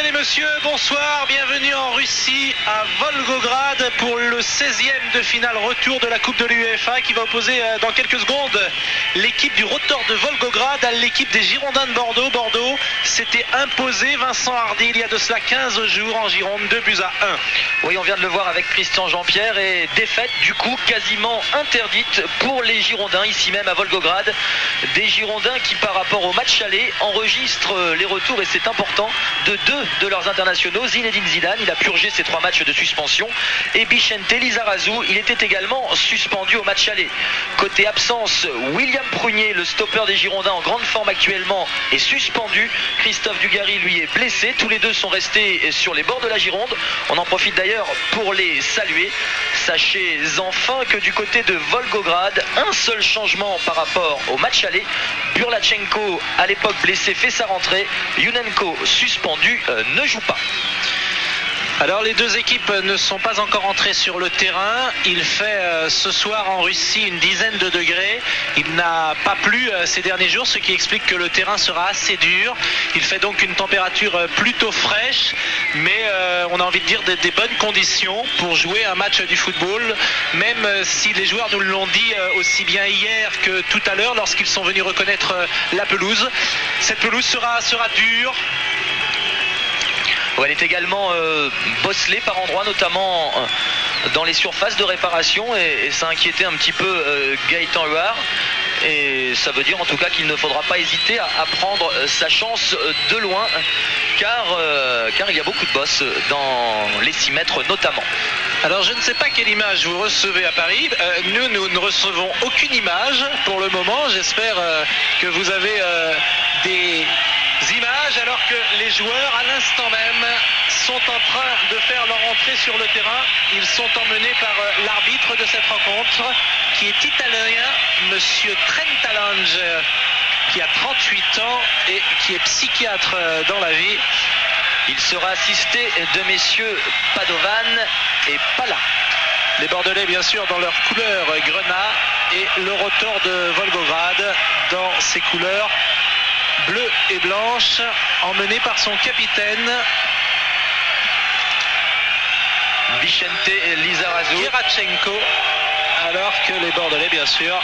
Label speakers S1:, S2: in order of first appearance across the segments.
S1: Mesdames et messieurs, bonsoir, bienvenue en Russie à Volgograd pour le 16e de finale retour de la Coupe de l'UEFA qui va opposer dans quelques secondes l'équipe du Rotor de Volgograd à l'équipe des Girondins de Bordeaux. Bordeaux s'était imposé, Vincent Hardy, il y a de cela 15 jours en Gironde, 2-1.
S2: Oui, on vient de le voir avec Christian Jean-Pierre et défaite du coup quasiment interdite pour les Girondins ici même à Volgograd. Des Girondins qui par rapport au match aller enregistrent les retours, et c'est important, de deux de leurs internationaux. Zinedine Zidane, il a purgé ses 3 matchs de suspension, et Bixente Lizarazu, il était également suspendu au match aller. Côté absence, William Prunier, le stopper des Girondins en grande forme actuellement, est suspendu. Christophe Dugarry, lui, est blessé. Tous les deux sont restés sur les bords de la Gironde. On en profite d'ailleurs pour les saluer. Sachez enfin que du côté de Volgograd, un seul changement par rapport au match aller. Burlachenko, à l'époque blessé, fait sa rentrée. Yunenko, suspendu, ne joue pas.
S1: Alors les deux équipes ne sont pas encore entrées sur le terrain. Il fait ce soir en Russie une dizaine de degrés. Il n'a pas plu ces derniers jours, ce qui explique que le terrain sera assez dur. Il fait donc une température plutôt fraîche, mais on a envie de dire des bonnes conditions pour jouer un match du football, même si les joueurs nous l'ont dit aussi bien hier que tout à l'heure lorsqu'ils sont venus reconnaître la pelouse. Cette pelouse sera dure.
S2: Elle est également bosselée par endroits, notamment dans les surfaces de réparation, et ça a inquiété un petit peu Gaëtan Huard. Et ça veut dire en tout cas qu'il ne faudra pas hésiter à prendre sa chance de loin, car il y a beaucoup de bosses dans les 6 mètres notamment.
S1: Alors je ne sais pas quelle image vous recevez à Paris. Nous ne recevons aucune image pour le moment. J'espère que vous avez des images, alors que les joueurs à l'instant même sont en train de faire leur entrée sur le terrain. Ils sont emmenés par l'arbitre de cette rencontre, qui est italien, monsieur Trentalange, qui a 38 ans et qui est psychiatre dans la vie.
S2: Il sera assisté de messieurs Padovan et Pala.
S1: Les Bordelais, bien sûr, dans leur couleur grenat, et le Rotor de Volgograd dans ses couleurs bleu et blanche, emmené par son capitaine
S2: Bixente Lizarazu,
S1: Burlachenko, alors que les Bordelais, bien sûr,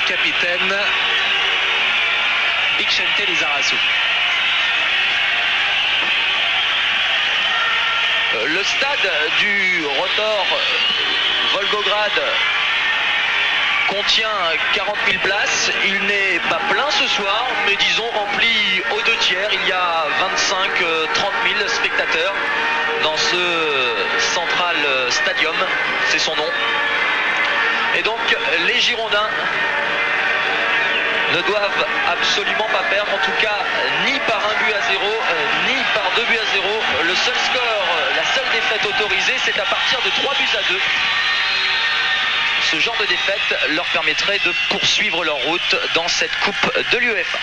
S1: capitaine Bixente Lizarazu.
S2: Le stade du Rotor Volgograd contient 40 000 places. Il n'est pas plein ce soir, mais disons rempli aux 2/3. Il y a 25-30 000 spectateurs dans ce Central Stadium, c'est son nom. Et donc les Girondins ne doivent absolument pas perdre, en tout cas ni par 1-0, ni par 2-0. Le seul score, la seule défaite autorisée, c'est à partir de 3-2. Ce genre de défaite leur permettrait de poursuivre leur route dans cette Coupe de l'UEFA.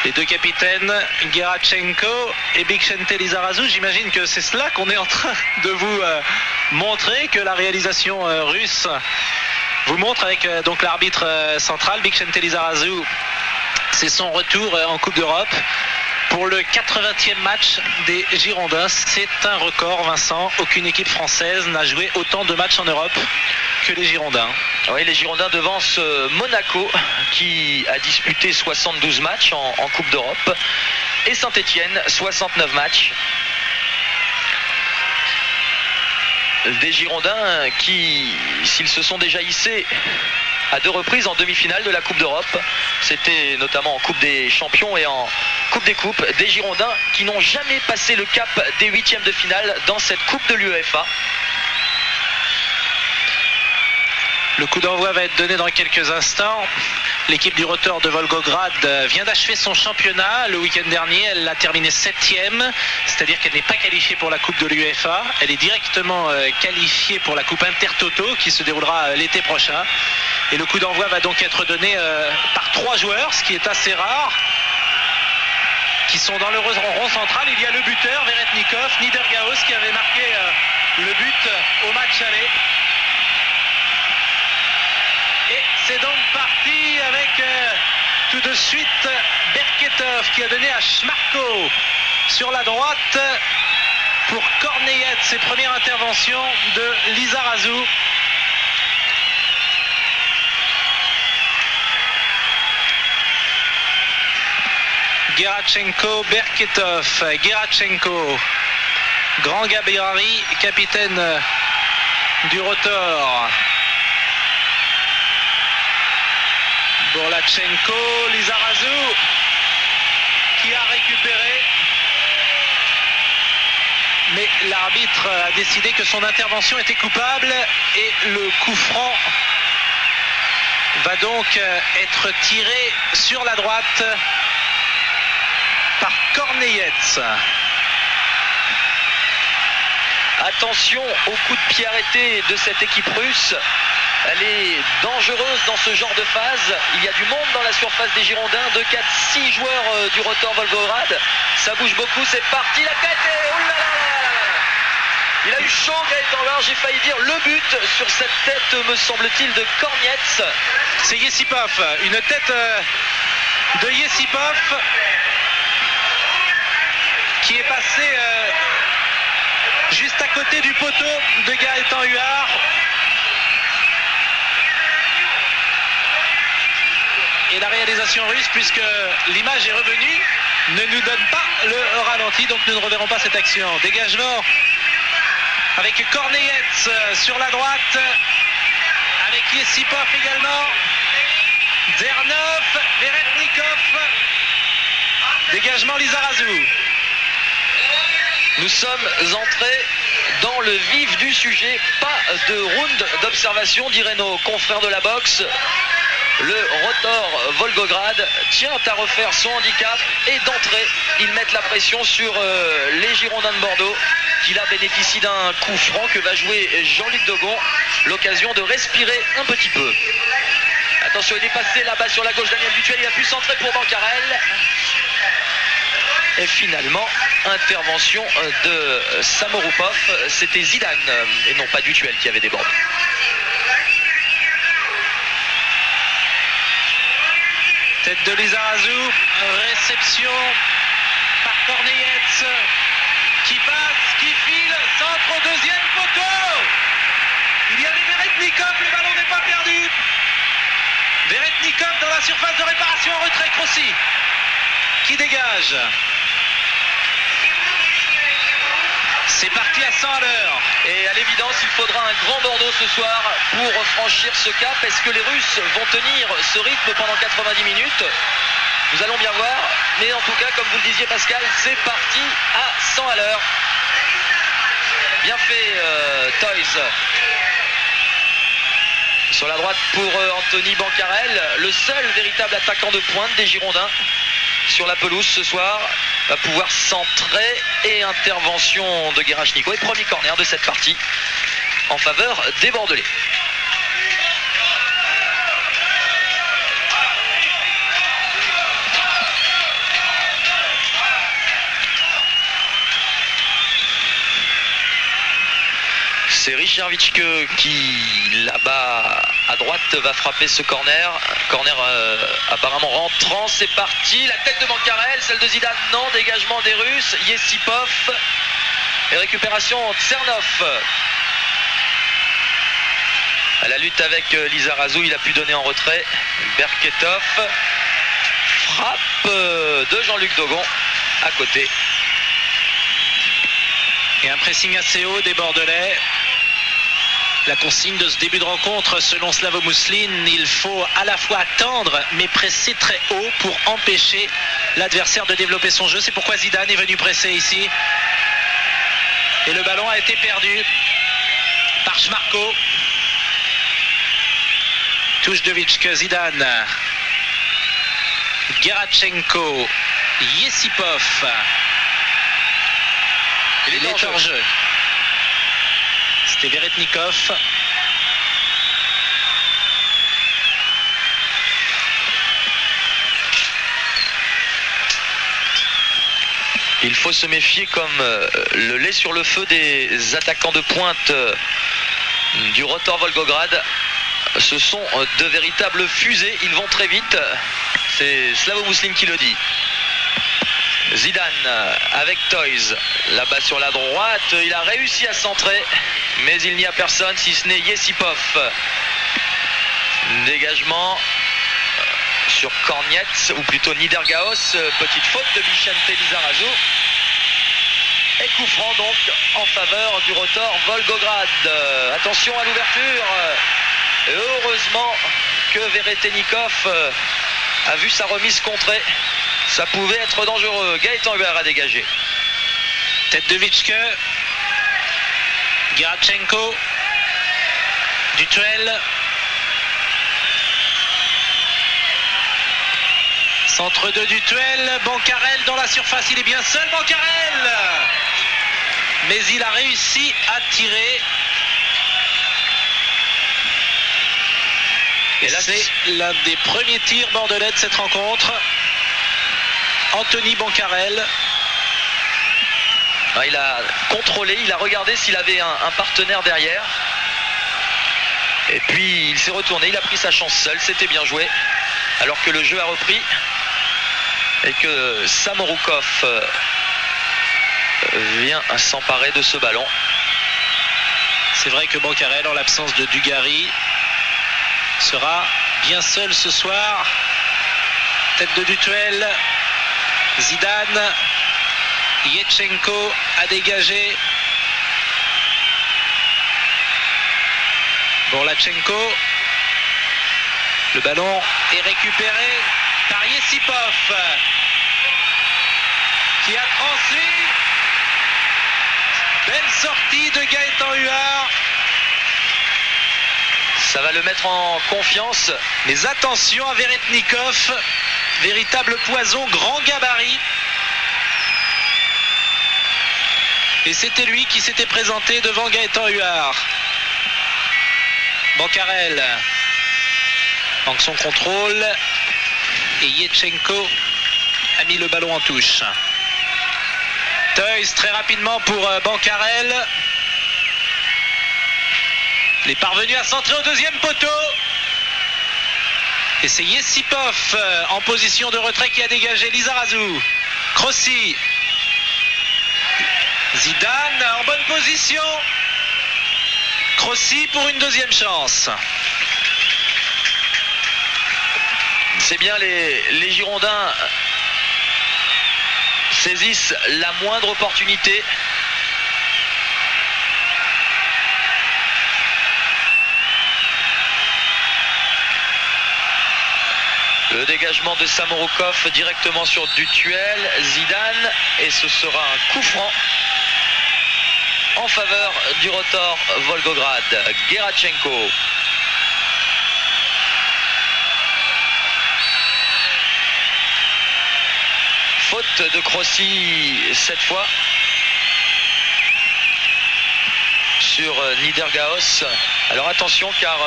S1: Les deux capitaines, Burlachenko et Bixente Lizarazu, j'imagine que c'est cela qu'on est en train de vous montrer, que la réalisation russe vous montre avec donc l'arbitre central, Bixente Lizarazu. C'est son retour en Coupe d'Europe pour le 80e match des Girondins. C'est un record, Vincent. Aucune équipe française n'a joué autant de matchs en Europe que les Girondins.
S2: Oui, les Girondins devancent Monaco, qui a disputé 72 matchs en Coupe d'Europe, et Saint-Etienne, 69 matchs. Des Girondins qui, s'ils se sont déjà hissés à 2 reprises en demi-finale de la Coupe d'Europe, c'était notamment en Coupe des Champions et en Coupe des Coupes, des Girondins qui n'ont jamais passé le cap des 8e de finale dans cette Coupe de l'UEFA.
S1: Le coup d'envoi va être donné dans quelques instants. L'équipe du Rotor de Volgograd vient d'achever son championnat. Le week-end dernier, elle a terminé 7e, c'est-à-dire qu'elle n'est pas qualifiée pour la Coupe de l'UEFA. Elle est directement qualifiée pour la Coupe Intertoto qui se déroulera l'été prochain. Et le coup d'envoi va donc être donné par 3 joueurs, ce qui est assez rare, qui sont dans le rond central. Il y a le buteur, Veretnikov, Niedergaos, qui avait marqué le but au match aller. Et c'est donc parti avec tout de suite Berketov qui a donné à Schmarko sur la droite pour Korneyet, ses premières interventions de Lizarazu. Gerachenko, Berketov, Gerachenko, Grand Gabriari, capitaine du Rotor. Borlachenko, Lizarazu qui a récupéré. Mais l'arbitre a décidé que son intervention était coupable et le coup franc va donc être tiré sur la droite par Korneyet.
S2: Attention au coup de pied arrêté de cette équipe russe. Elle est dangereuse dans ce genre de phase. Il y a du monde dans la surface des Girondins. 2, 4, 6 joueurs du Rotor Volgograd. Ça bouge beaucoup, c'est parti. La tête et oh là là, il a eu chaud Gaëtan Lard. J'ai failli dire le but sur cette tête, me semble-t-il, de Korneyet.
S1: C'est Yesipov. Une tête de Yesipov qui est passé juste à côté du poteau de Gaëtan Huard. Et la réalisation russe, puisque l'image est revenue, ne nous donne pas le ralenti, donc nous ne reverrons pas cette action. Dégagement avec Korneyet sur la droite, avec Yesipov également, Zernov, Veretnikov, dégagement Lizarazu.
S2: Nous sommes entrés dans le vif du sujet, pas de round d'observation, diraient nos confrères de la boxe. Le Rotor Volgograd tient à refaire son handicap et d'entrée, ils mettent la pression sur les Girondins de Bordeaux qui là bénéficient d'un coup franc que va jouer Jean-Luc Dogon. L'occasion de respirer un petit peu. Attention, il est passé là-bas sur la gauche, Daniel Dutuel, il a pu centrer pour Bancarel. Et finalement, intervention de Samorupov, c'était Zidane et non pas Dutuel qui avait débordé.
S1: Tête de Lizarazu, réception par Korneyet qui passe, qui file, centre au deuxième poteau. Il y avait Veretnikov, le ballon n'est pas perdu. Veretnikov dans la surface de réparation en retrait, Crossi qui dégage. C'est parti à 100 à l'heure.
S2: Et à l'évidence, il faudra un grand Bordeaux ce soir pour franchir ce cap. Est-ce que les Russes vont tenir ce rythme pendant 90 minutes? Nous allons bien voir. Mais en tout cas, comme vous le disiez Pascal, c'est parti à 100 à l'heure. Bien fait Toys. Sur la droite pour Anthony Bancarel, le seul véritable attaquant de pointe des Girondins sur la pelouse ce soir, va pouvoir centrer et intervention de Gerachenko et premier corner de cette partie en faveur des Bordelais. C'est Richard Witschke qui, là-bas à droite, va frapper ce corner. Corner apparemment rentrant, c'est parti. La tête de Bancarel, celle de Zidane, non. Dégagement des Russes. Yesipov. Et récupération Tsernov. À la lutte avec Lizarazu, il a pu donner en retrait. Berketov. Frappe de Jean-Luc Dogon à côté.
S1: Et un pressing assez haut des Bordelais. La consigne de ce début de rencontre, selon Slavo Mousseline, il faut à la fois attendre mais presser très haut pour empêcher l'adversaire de développer son jeu. C'est pourquoi Zidane est venu presser ici. Et le ballon a été perdu par Schmarko. Touche de Witschke, Zidane. Gerachenko, Yesipov. Il est hors jeu. C'était Veretnikov.
S2: Il faut se méfier comme le lait sur le feu des attaquants de pointe du Rotor Volgograd. Ce sont de véritables fusées, ils vont très vite. C'est Slavo Mousseline qui le dit. Zidane avec Toys, là-bas sur la droite, il a réussi à centrer, mais il n'y a personne si ce n'est Yesipov. Dégagement sur Kornietz, ou plutôt Niedergaos, petite faute de Vicente Lizarazu. Et coup franc donc en faveur du Rotor Volgograd. Attention à l'ouverture. Et heureusement que Veretennikov a vu sa remise contrée. Ça pouvait être dangereux. Gaëtan Huard a dégagé.
S1: Tête de Vitschke. Gerachenko. Dutuel. Centre de Dutuel. Bancarel dans la surface. Il est bien seul, Bancarel. Mais il a réussi à tirer. Et là, c'est l'un des premiers tirs bordelais de cette rencontre. Anthony Bancarel.
S2: Il a contrôlé, il a regardé s'il avait un partenaire derrière. Et puis il s'est retourné, il a pris sa chance seul, c'était bien joué. Alors que le jeu a repris et que Samorukov vient s'emparer de ce ballon.
S1: C'est vrai que Bancarel, en l'absence de Dugarry, sera bien seul ce soir. Tête de Dutuel. Zidane. Yetchenko a dégagé. Borlachenko. Le ballon est récupéré par Yesipov, qui a transmis. Belle sortie de Gaëtan Huard.
S2: Ça va le mettre en confiance.
S1: Mais attention à Veretennikov. Véritable poison, grand gabarit. Et c'était lui qui s'était présenté devant Gaëtan Huard. Bancarel manque son contrôle. Et Yetchenko a mis le ballon en touche. Toys très rapidement pour Bancarel. Il est parvenu à centrer au deuxième poteau. Et c'est Yesipov en position de retrait qui a dégagé Lizarazu. Crossi. Zidane en bonne position. Crossi pour une deuxième chance.
S2: C'est bien, les Girondins saisissent la moindre opportunité. Le dégagement de Samorukov directement sur Dutuel, Zidane, et ce sera un coup franc en faveur du Rotor Volgograd. Gerachenko. Faute de Crossi cette fois sur Niedergaos. Alors attention car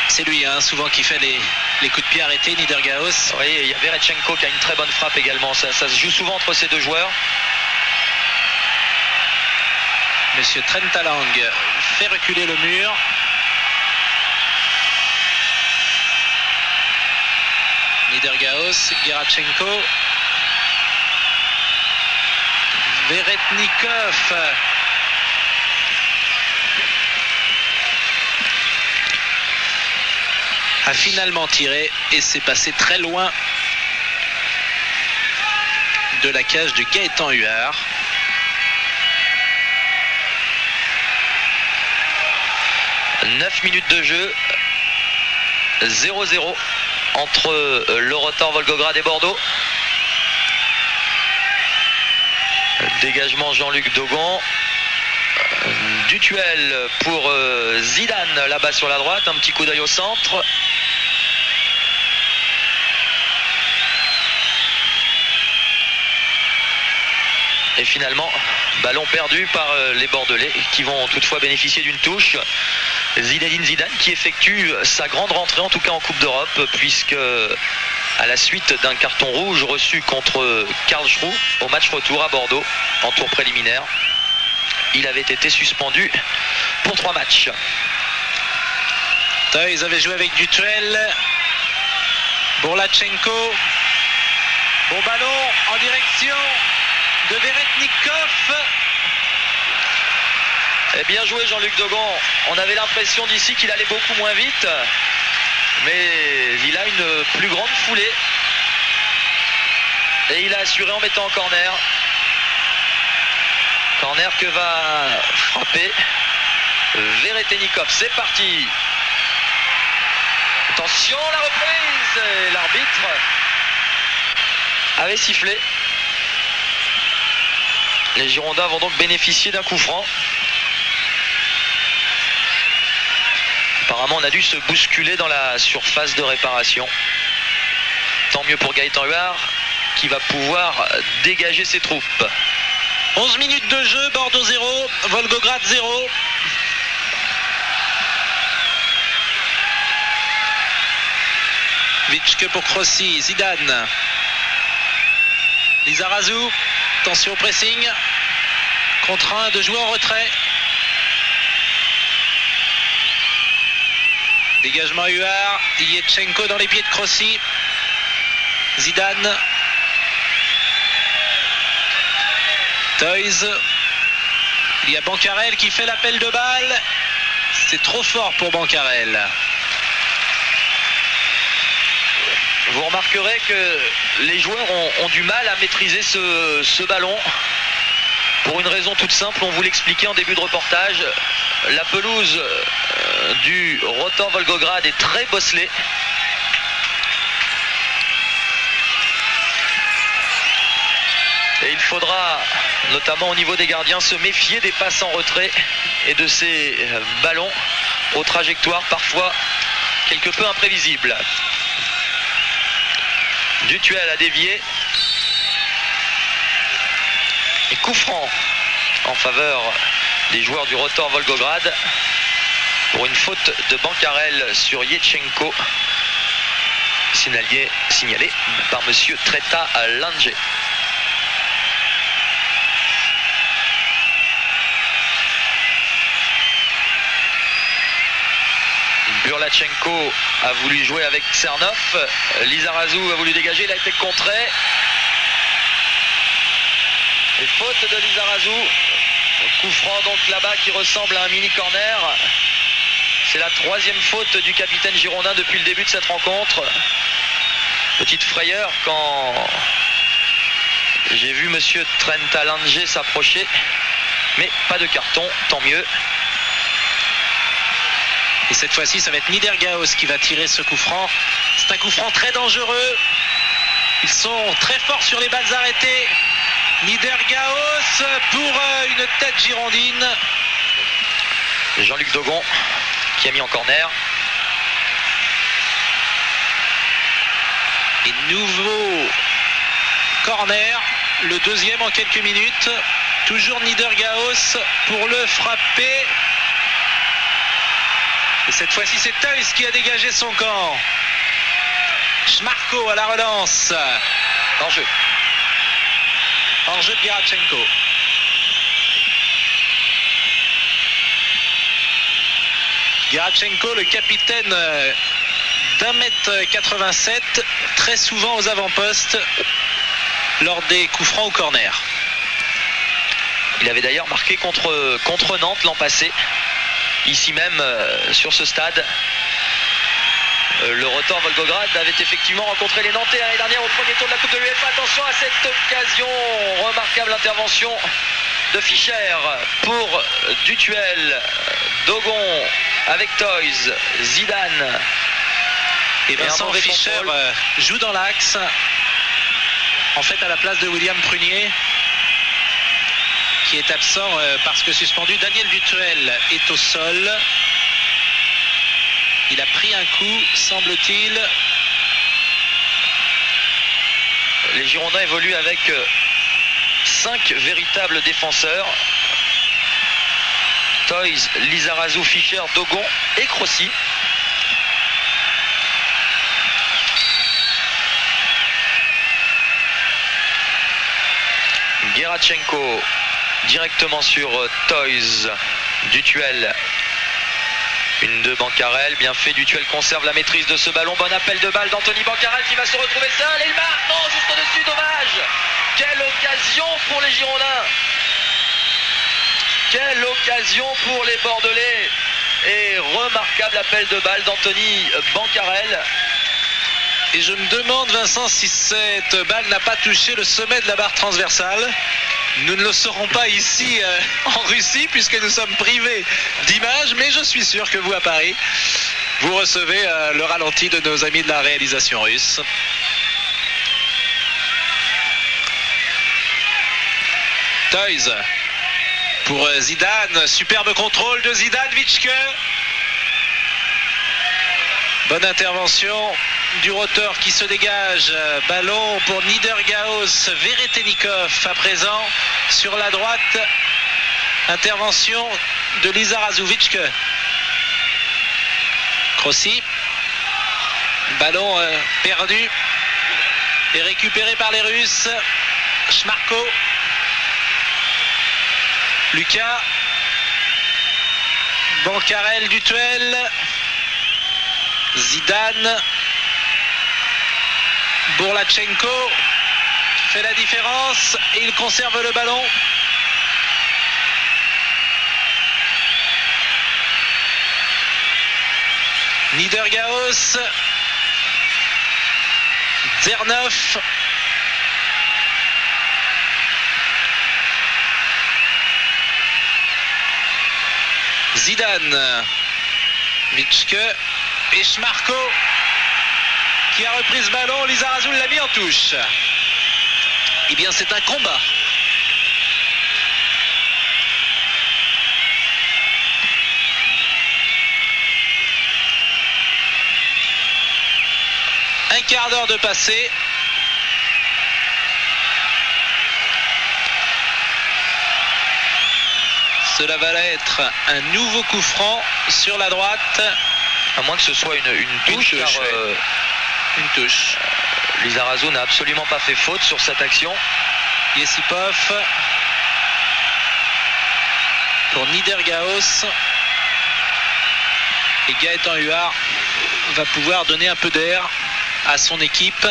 S1: c'est lui souvent qui fait les coups de pied arrêtés, Niedergaos.
S2: Oui, il y a Verechenko qui a une très bonne frappe également. Ça se joue souvent entre ces deux joueurs.
S1: Monsieur Trentalang fait reculer le mur. Niedergaos, Gerachenko. Veretennikov. A finalement tiré et s'est passé très loin de la cage de Gaëtan Huard. «
S2: 9 minutes de jeu, 0-0 entre le Rotor Volgograd et Bordeaux. Dégagement Jean-Luc Dogon. Dutuel pour Zidane là-bas sur la droite. Un petit coup d'œil au centre. Et finalement, ballon perdu par les Bordelais qui vont toutefois bénéficier d'une touche. Zinedine Zidane qui effectue sa grande rentrée, en tout cas en Coupe d'Europe, puisque à la suite d'un carton rouge reçu contre Karlsruhe au match retour à Bordeaux en tour préliminaire, il avait été suspendu pour 3 matchs.
S1: Ils avaient joué avec Dutuel. Bourlachenko. Bon ballon en direction de Veretnikov.
S2: Et bien joué Jean-Luc Dogon. On avait l'impression d'ici qu'il allait beaucoup moins vite, mais il a une plus grande foulée. Et il a assuré en mettant en corner. Corner que va frapper Veretnikov. C'est parti. Attention, la reprise. Et l'arbitre avait sifflé. Les Girondins vont donc bénéficier d'un coup franc. Apparemment, on a dû se bousculer dans la surface de réparation. Tant mieux pour Gaëtan Huard qui va pouvoir dégager ses troupes.
S1: 11 minutes de jeu, Bordeaux 0, Volgograd 0. Vitschke pour Crossi, Zidane. Lizarazu, attention au pressing. Contraint de jouer en retrait. Dégagement Huard, Yetchenko dans les pieds de Crossi. Zidane. Toys. Il y a Bancarel qui fait l'appel de balle. C'est trop fort pour Bancarel.
S2: Vous remarquerez que les joueurs ont du mal à maîtriser ce ballon. Pour une raison toute simple, on vous l'expliquait en début de reportage. La pelouse du Rotor Volgograd est très bosselée. Et il faudra, notamment au niveau des gardiens, se méfier des passes en retrait et de ces ballons aux trajectoires parfois quelque peu imprévisibles. Dutuel a dévié. Et coup franc en faveur des joueurs du Rotor Volgograd pour une faute de Bancarel sur Yetchenko, signalé par monsieur Treta Langer. Burlachenko a voulu jouer avec Tsernov. Lizarazu a voulu dégager, il a été contré. Et faute de Lizarazu. Coup franc donc là-bas qui ressemble à un mini corner. C'est la troisième faute du capitaine girondin depuis le début de cette rencontre. Petite frayeur quand j'ai vu monsieur Trenta Langer s'approcher. Mais pas de carton, tant mieux.
S1: Et cette fois-ci, ça va être Niedergaos qui va tirer ce coup franc. C'est un coup franc très dangereux. Ils sont très forts sur les balles arrêtées. Niedergaos pour une tête girondine.
S2: Jean-Luc Dogon qui a mis en corner.
S1: Et nouveau corner, le deuxième en quelques minutes. Toujours Niedergaos pour le frapper. Et cette fois-ci, c'est Toys qui a dégagé son camp. Schmarko à la relance.
S2: Hors-jeu.
S1: Hors-jeu de Gerachenko. Gerachenko, le capitaine d'1m87, très souvent aux avant-postes lors des coups francs au corner.
S2: Il avait d'ailleurs marqué contre Nantes l'an passé. Ici même, sur ce stade, le Rotor Volgograd avait effectivement rencontré les Nantais l'année dernière au premier tour de la Coupe de l'UEFA. Attention à cette occasion, remarquable intervention de Fischer pour Dutuel, Dogon avec Toys, Zidane.
S1: Et Vincent Fischer joue dans l'axe, en fait à la place de William Prunier, qui est absent parce que suspendu. Daniel Dutuel est au sol. Il a pris un coup, semble-t-il.
S2: Les Girondins évoluent avec 5 véritables défenseurs. Toys, Lizarazu, Fischer, Dogon et Crossi. Gerachenko directement sur Toys, Dutuel Une de Bancarel, bien fait, Dutuel conserve la maîtrise de ce ballon, bon appel de balle d'Anthony Bancarel qui va se retrouver seul et il marque, non, juste au-dessus, dommage. Quelle occasion pour les Girondins. Quelle occasion pour les Bordelais. Et remarquable appel de balle d'Anthony Bancarel.
S1: Et je me demande, Vincent, si cette balle n'a pas touché le sommet de la barre transversale. Nous ne le saurons pas ici en Russie puisque nous sommes privés d'images, mais je suis sûr que vous à Paris, vous recevez le ralenti de nos amis de la réalisation russe. Toys pour Zidane, superbe contrôle de Zidane, Vitschke. Bonne intervention du roteur qui se dégage, ballon pour Niedergaos, Veretenikov à présent sur la droite, intervention de Lizarazu, Vitschke. Crossi, ballon perdu et récupéré par les Russes, Schmarko, Lucas, Bancarel, Dutuel, Zidane, Bourlachenko fait la différence et il conserve le ballon. Niedergaos, Zernov, Zidane, Vitschke et Schmarko qui a repris ce ballon. Lizarazu l'a mis en touche. Eh bien, c'est un combat. Un quart d'heure de passé. Cela va être un nouveau coup franc sur la droite.
S2: À moins que ce soit une touche.
S1: Une touche.
S2: Lizarazu n'a absolument pas fait faute sur cette action.
S1: Yesipov pour Niedergaos. Et Gaëtan Huard va pouvoir donner un peu d'air à son équipe.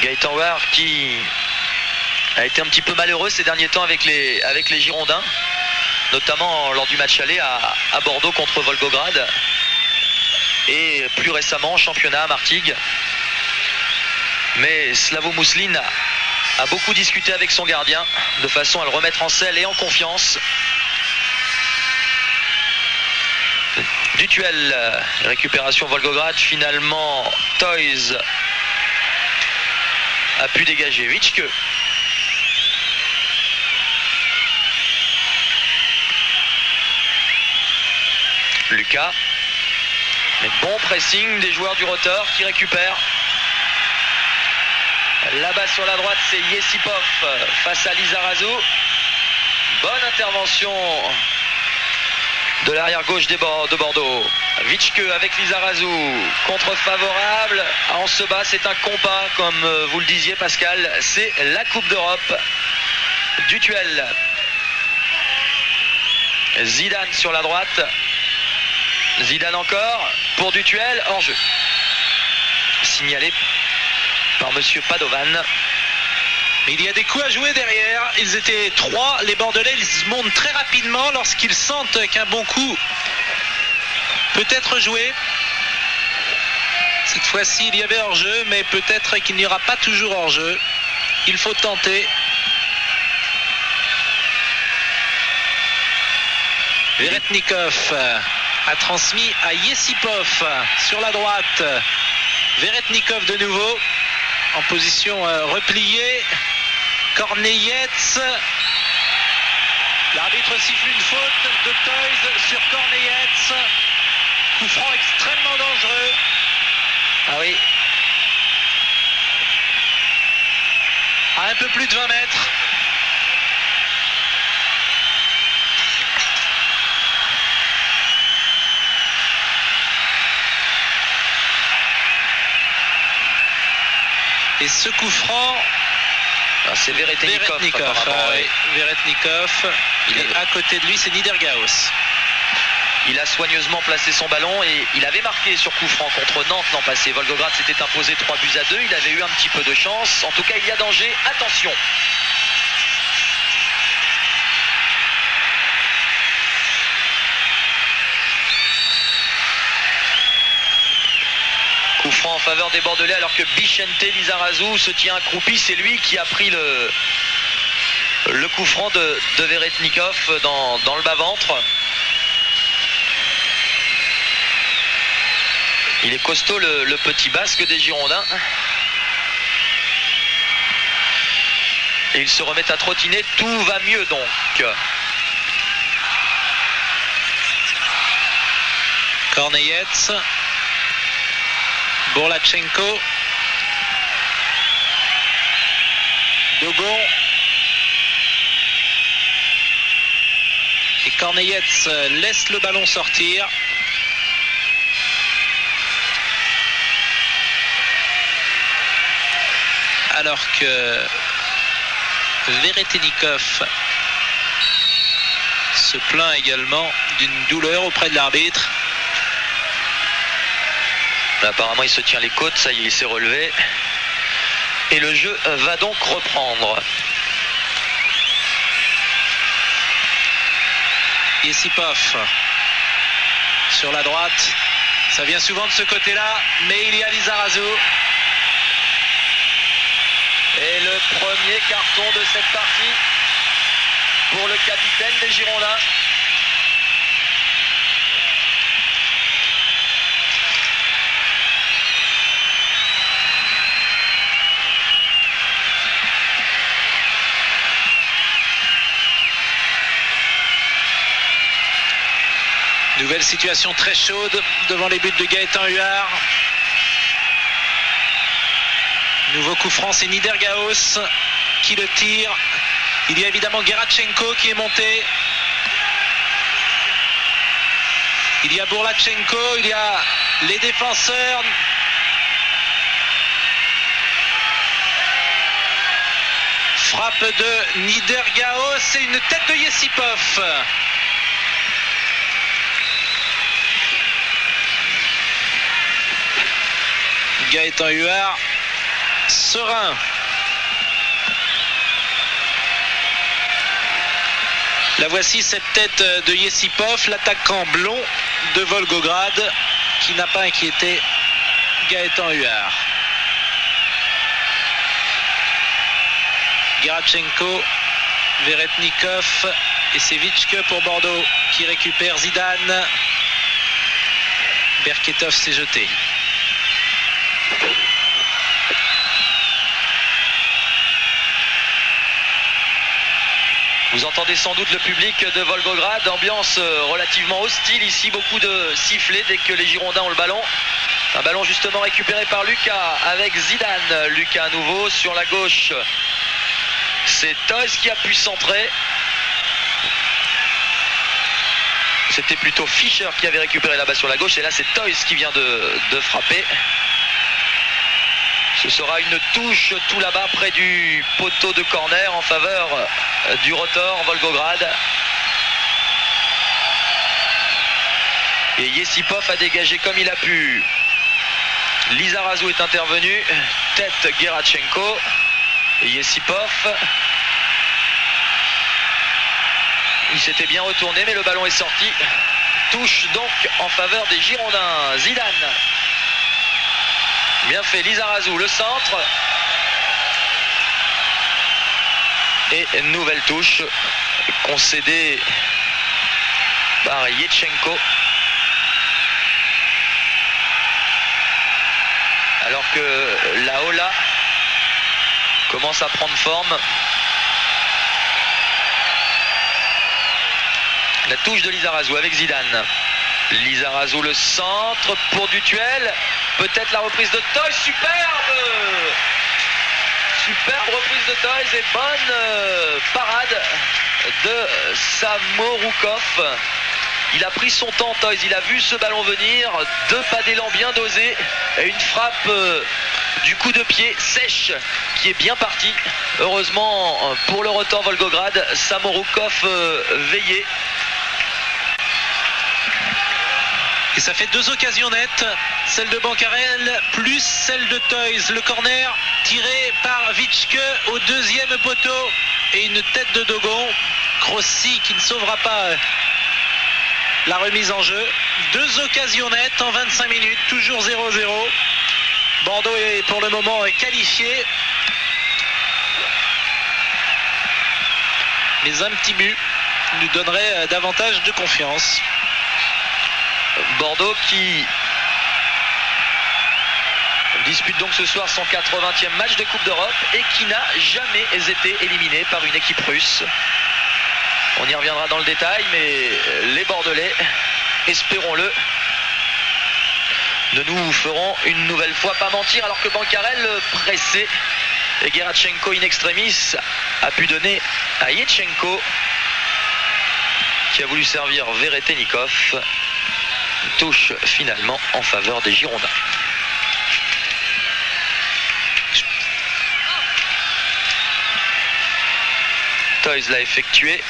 S2: Gaëtan Huard qui a été un petit peu malheureux ces derniers temps avec les Girondins, notamment lors du match aller à Bordeaux contre Volgograd et plus récemment en championnat à Martigues. Mais Slavo Mouslin a beaucoup discuté avec son gardien de façon à le remettre en selle et en confiance. Dutuel, récupération Volgograd, finalement Toys a pu dégager. Vitschke. Lucas. Mais bon pressing des joueurs du rotor qui récupèrent. Là-bas sur la droite, c'est Yesipov face à Lizarazu. Bonne intervention de l'arrière gauche de Bordeaux. Vitschke avec Lizarazu. Contre favorable. En se bat, c'est un combat, comme vous le disiez, Pascal. C'est la Coupe d'Europe. Dutuel. Zidane sur la droite. Zidane encore pour Dutuel, hors jeu. Signalé par monsieur Padovan.
S1: Mais il y a des coups à jouer derrière. Ils étaient 3. Les Bordelais, ils se montent très rapidement lorsqu'ils sentent qu'un bon coup peut être joué. Cette fois-ci, il y avait hors-jeu, mais peut-être qu'il n'y aura pas toujours hors-jeu. Il faut tenter. Veretenikov a transmis à Yesipov sur la droite. Veretenikov de nouveau en position repliée. Corneyets. L'arbitre siffle une faute de Toys sur Corneyets. Coup franc extrêmement dangereux. Ah oui. À un peu plus de 20 mètres. Et ce coup franc
S2: C'est Veretnikov.
S1: Veretnikov. Et à côté de lui, c'est Niedergaos.
S2: Il a soigneusement placé son ballon et il avait marqué sur coup franc contre Nantes l'an passé. Volgograd s'était imposé 3-2. Il avait eu un petit peu de chance. En tout cas, il y a danger. Attention. Coup franc en faveur des Bordelais alors que Bichente Lizarazu se tient accroupi. C'est lui qui a pris le coup franc de Veretnikov dans le bas-ventre. Il est costaud le petit basque des Girondins. Et ils se remettent à trottiner. Tout va mieux donc.
S1: Korneyets. Bourlachenko. Dogon. Et Korneyets laisse le ballon sortir. Alors que Veretnikov se plaint également d'une douleur auprès de l'arbitre.
S2: Apparemment il se tient les côtes, ça y est, il s'est relevé. Et le jeu va donc reprendre.
S1: Yesipov sur la droite. Ça vient souvent de ce côté-là, mais il y a Lizarazu.
S2: Et le premier carton de cette partie pour le capitaine des Girondins.
S1: Nouvelle situation très chaude devant les buts de Gaëtan Huard. Nouveau coup franc, c'est Niedergaos qui le tire. Il y a évidemment Gerachenko qui est monté. Il y a Bourlachenko, il y a les défenseurs. Frappe de Niedergaos et une tête de Yesipov. Gaëtan Huard, serein. La voici, cette tête de Yesipov, l'attaquant blond de Volgograd, qui n'a pas inquiété Gaëtan Huard. Gerachenko, Veretnikov et c'est Vitschke pour Bordeaux qui récupère Zidane. Berketov s'est jeté.
S2: Vous entendez sans doute le public de Volgograd, ambiance relativement hostile ici, beaucoup de sifflets dès que les Girondins ont le ballon. Un ballon justement récupéré par Lucas avec Zidane. Lucas à nouveau sur la gauche. C'est Toys qui a pu centrer. C'était plutôt Fischer qui avait récupéré la balle sur la gauche et là c'est Toys qui vient de frapper. Ce sera une touche tout là-bas près du poteau de corner en faveur du Rotor Volgograd. Et Yesipov a dégagé comme il a pu. Lizarazu est intervenu. Tête Gerachenko. Et Yesipov. Il s'était bien retourné mais le ballon est sorti. Touche donc en faveur des Girondins. Zidane. Bien fait Lizarazu, le centre. Et nouvelle touche concédée par Yetchenko. Alors que la Ola commence à prendre forme. La touche de Lizarazu avec Zidane. Lizarazu le centre pour Dutuel. Peut-être la reprise de Toys, superbe! Superbe reprise de Toys et bonne parade de Samorukov. Il a pris son temps, Toys, il a vu ce ballon venir, 2 pas d'élan bien dosés et une frappe du coup de pied sèche qui est bien partie. Heureusement pour le Rotor Volgograd, Samorukov veillé.
S1: Et ça fait 2 occasions nettes, celle de Bancarel plus celle de Toys. Le corner tiré par Vitschke au 2e poteau et une tête de Dogon. Crossi qui ne sauvera pas la remise en jeu. 2 occasions nettes en 25 minutes, toujours 0-0. Bordeaux est pour le moment qualifié. Mais un petit but nous donnerait davantage de confiance.
S2: Bordeaux qui dispute donc ce soir son 80e match de Coupe d'Europe et qui n'a jamais été éliminé par une équipe russe. On y reviendra dans le détail, mais les Bordelais, espérons-le, ne nous feront une nouvelle fois pas mentir, alors que Bancarel pressé et Gerachenko in extremis a pu donner à Yetchenko qui a voulu servir Veretennikov. Touche finalement en faveur des Girondins. Toys l'a effectué.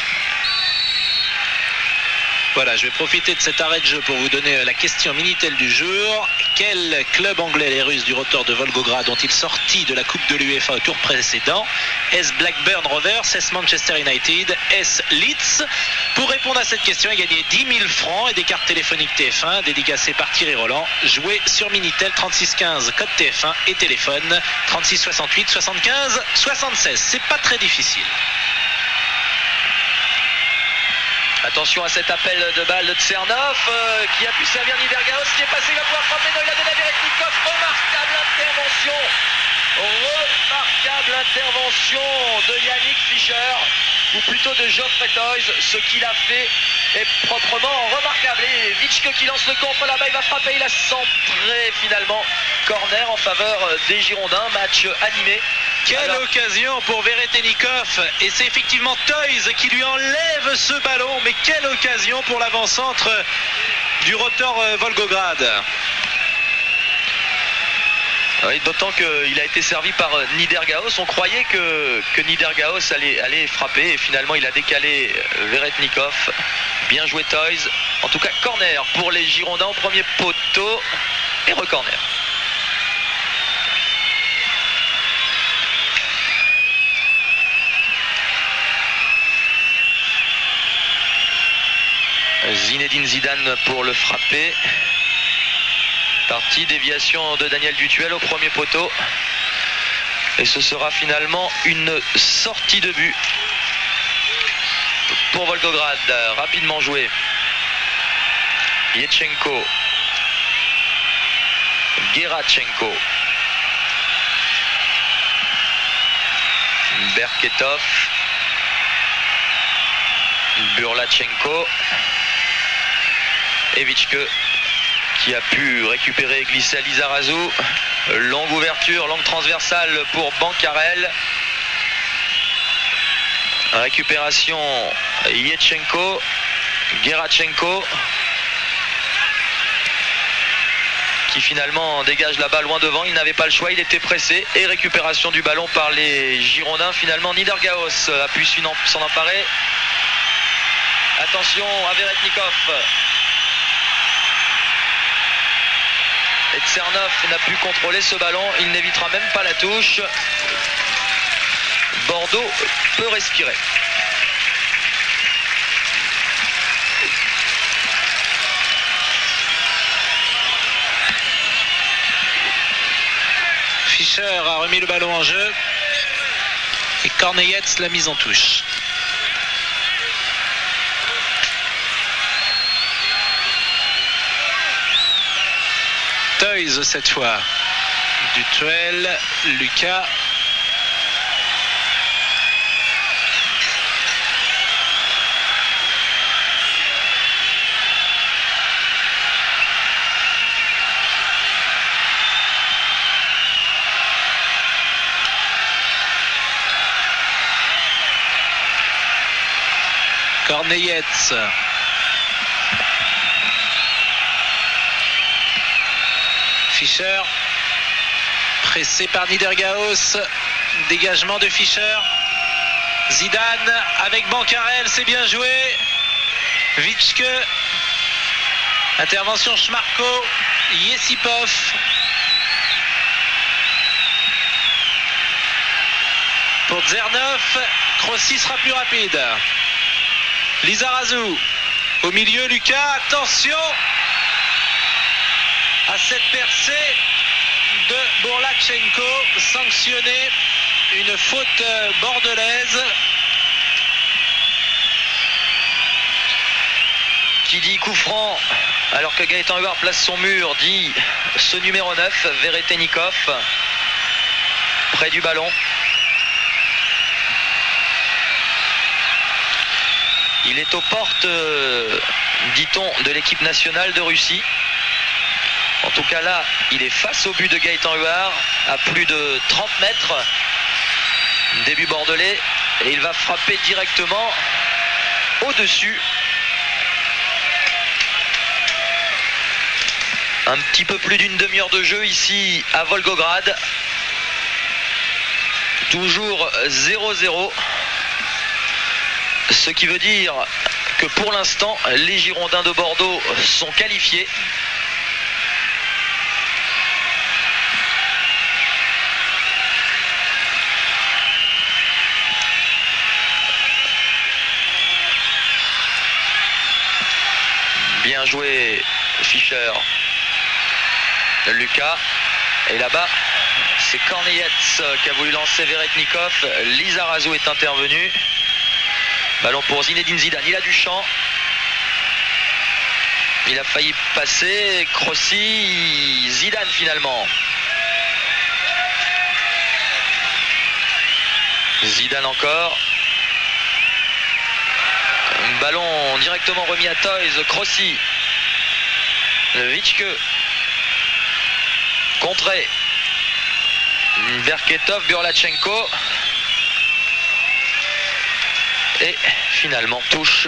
S1: Voilà, je vais profiter de cet arrêt de jeu pour vous donner la question Minitel du jour. Quel club anglais les Russes du Rotor de Volgograd ont-ils sorti de la Coupe de l'UEFA au tour précédent? Est-ce Blackburn Rovers, est-ce Manchester United, est-ce Leeds? Pour répondre à cette question et gagner 10 000 francs et des cartes téléphoniques TF1 dédicacées par Thierry Roland, jouez sur Minitel 3615 code TF1 et téléphone 36 68 75 76. C'est pas très difficile.
S2: Attention à cet appel de balle de Tsernov qui a pu servir Niedergaos qui est passé, il va pouvoir frapper, non, il a donné à Veretennikov. Remarquable intervention de Yannick Fischer, ou plutôt de Geoffrey Toys. Ce qu'il a fait est proprement remarquable. Et Vitschke qui lance le contre là-bas, il va frapper, il a centré finalement. Corner en faveur des Girondins, match animé.
S1: Quelle occasion pour Veretennikov, et c'est effectivement Toys qui lui enlève ce ballon, mais quelle occasion pour l'avant-centre du Rotor Volgograd.
S2: Oui, d'autant qu'il a été servi par Niedergaos. On croyait que Niedergaos allait frapper et finalement il a décalé Veretennikov. Bien joué Toys. En tout cas corner pour les Girondins au premier poteau et re-corner. Zinedine Zidane pour le frapper. Partie, déviation de Daniel Dutuel au premier poteau. Et ce sera finalement une sortie de but pour Volgograd. Rapidement joué. Yetchenko. Gerachenko. Berketov. Burlachenko. Et Vitschke qui a pu récupérer et glisser à Lizarazu. Longue ouverture, longue transversale pour Bancarel. Récupération Yetchenko. Gerachenko qui finalement dégage la balle loin devant. Il n'avait pas le choix, il était pressé. Et récupération du ballon par les Girondins. Finalement Niedergaos a pu s'en emparer. Attention à Veretennikov. Et Tsernov n'a pu contrôler ce ballon, il n'évitera même pas la touche. Bordeaux peut respirer.
S1: Fischer a remis le ballon en jeu et Corneyets l'a mise en touche. Toys cette fois. Dutuel, Lucas. Corneyets. Fischer, pressé par Niedergaos, dégagement de Fischer. Zidane avec Bancarel, c'est bien joué. Vitschke, intervention Schmarko, Yesipov. Pour Zernov, Krossi sera plus rapide. Lizarazu, au milieu Lucas, attention à cette percée de Bourlachenko, sanctionné, une faute bordelaise.
S2: Qui dit coup franc, alors que Gaëtan Huard place son mur, dit ce numéro 9, Veretennikov, près du ballon. Il est aux portes, dit-on, de l'équipe nationale de Russie. En tout cas là, il est face au but de Gaëtan Huard, à plus de 30 mètres. Début bordelais, et il va frapper directement au-dessus. Un petit peu plus d'une demi-heure de jeu ici à Volgograd. Toujours 0-0. Ce qui veut dire que pour l'instant, les Girondins de Bordeaux sont qualifiés. Bien joué Fischer. Lucas. Et là-bas, c'est Korneyets qui a voulu lancer Veretennikov. Lizarazu est intervenu. Ballon pour Zinedine Zidane. Il a du champ. Il a failli passer. Krossi. Zidane finalement. Zidane encore. Ballon directement remis à Toys. Krossi. Vitschke. Contré. Berketov, Burlachenko. Et finalement touche.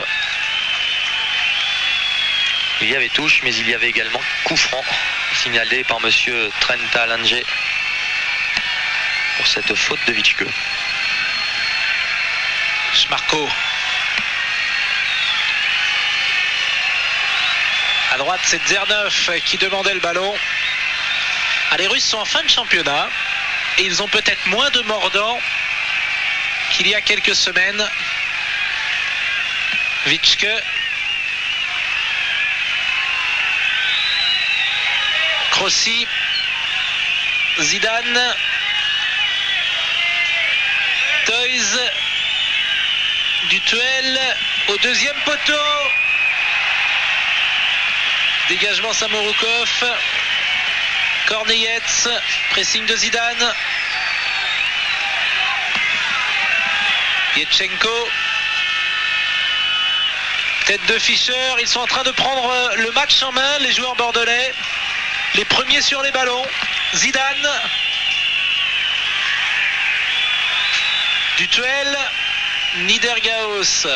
S2: Il y avait touche, mais il y avait également coup franc signalé par monsieur Trenta Langer pour cette faute de Vitschke.
S1: Schmarko. À droite, c'est Zernov qui demandait le ballon. Ah, les Russes sont en fin de championnat et ils ont peut-être moins de mordants qu'il y a quelques semaines. Vitschke. Krossi. Zidane. Toys. Du tuel au deuxième poteau. Dégagement Samorukov. Korneyets, pressing de Zidane. Yetchenko. Tête de Fischer. Ils sont en train de prendre le match en main, les joueurs bordelais. Les premiers sur les ballons. Zidane. Dutuel. Niedergaos.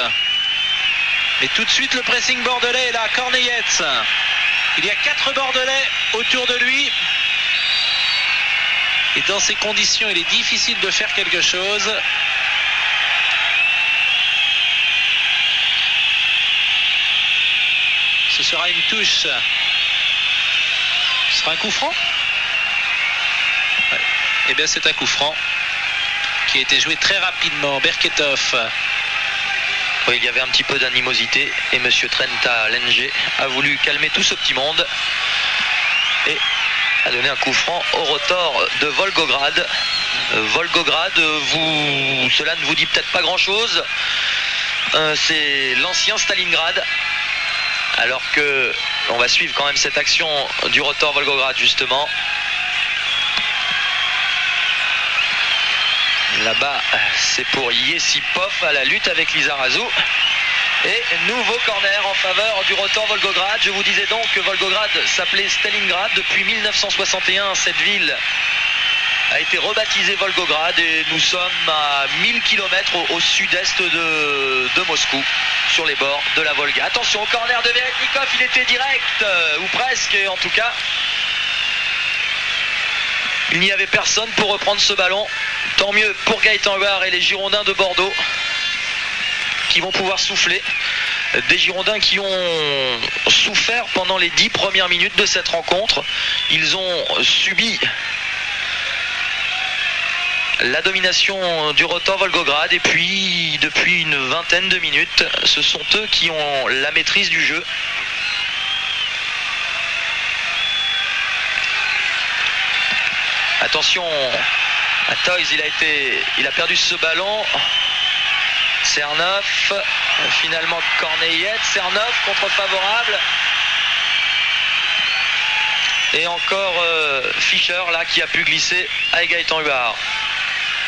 S1: Et tout de suite le pressing bordelais est là. Korneyets. Il y a 4 bordelais autour de lui. Et dans ces conditions, il est difficile de faire quelque chose. Ce sera une touche. Ce sera un coup franc. Ouais. Eh bien, c'est un coup franc qui a été joué très rapidement. Berketov.
S2: Oui, il y avait un petit peu d'animosité et monsieur Trenta Langer a voulu calmer tout ce petit monde et a donné un coup franc au rotor de Volgograd. Volgograd, cela ne vous dit peut-être pas grand-chose. C'est l'ancien Stalingrad. Alors que on va suivre quand même cette action du rotor Volgograd justement. Là-bas, c'est pour Yesipov à la lutte avec Lizarazu. Et nouveau corner en faveur du rotor Volgograd. Je vous disais donc que Volgograd s'appelait Stalingrad. Depuis 1961, cette ville a été rebaptisée Volgograd. Et nous sommes à 1000 km au sud-est de Moscou, sur les bords de la Volga. Attention au corner de Veretennikov, il était direct, ou presque en tout cas. Il n'y avait personne pour reprendre ce ballon. Tant mieux pour Gaëtan Huard et les Girondins de Bordeaux qui vont pouvoir souffler. Des Girondins qui ont souffert pendant les 10 premières minutes de cette rencontre. Ils ont subi la domination du Rotor Volgograd et puis depuis une vingtaine de minutes, ce sont eux qui ont la maîtrise du jeu. Attention à Toys, il a perdu ce ballon. Cernov, finalement Corneillette, Cernov contre favorable. Et encore Fischer là qui a pu glisser avec Gaëtan Huard.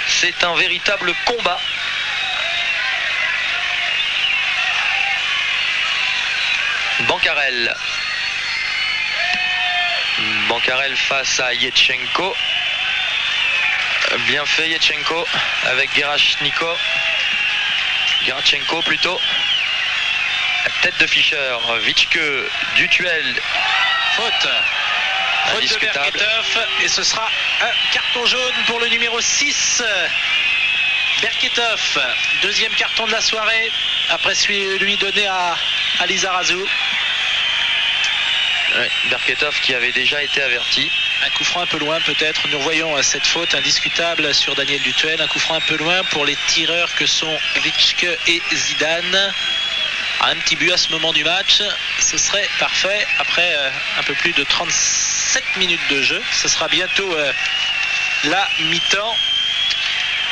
S2: C'est un véritable combat. Bancarel. Bancarel face à Yetchenko. Bien fait Yetchenko avec Gerashchenko plutôt. La tête de Fischer. Vitschke, Dutuel.
S1: Faute de Berketov et ce sera un carton jaune pour le numéro 6 Berketov, deuxième carton de la soirée après celui donné à Lizarazu.
S2: Ouais, Berketov qui avait déjà été averti.
S1: Un coup franc un peu loin peut-être, nous voyons cette faute indiscutable sur Daniel Dutuel, un coup franc un peu loin pour les tireurs que sont Vitschke et Zidane. Un petit but à ce moment du match, ce serait parfait. Après un peu plus de 37 minutes de jeu, ce sera bientôt la mi-temps.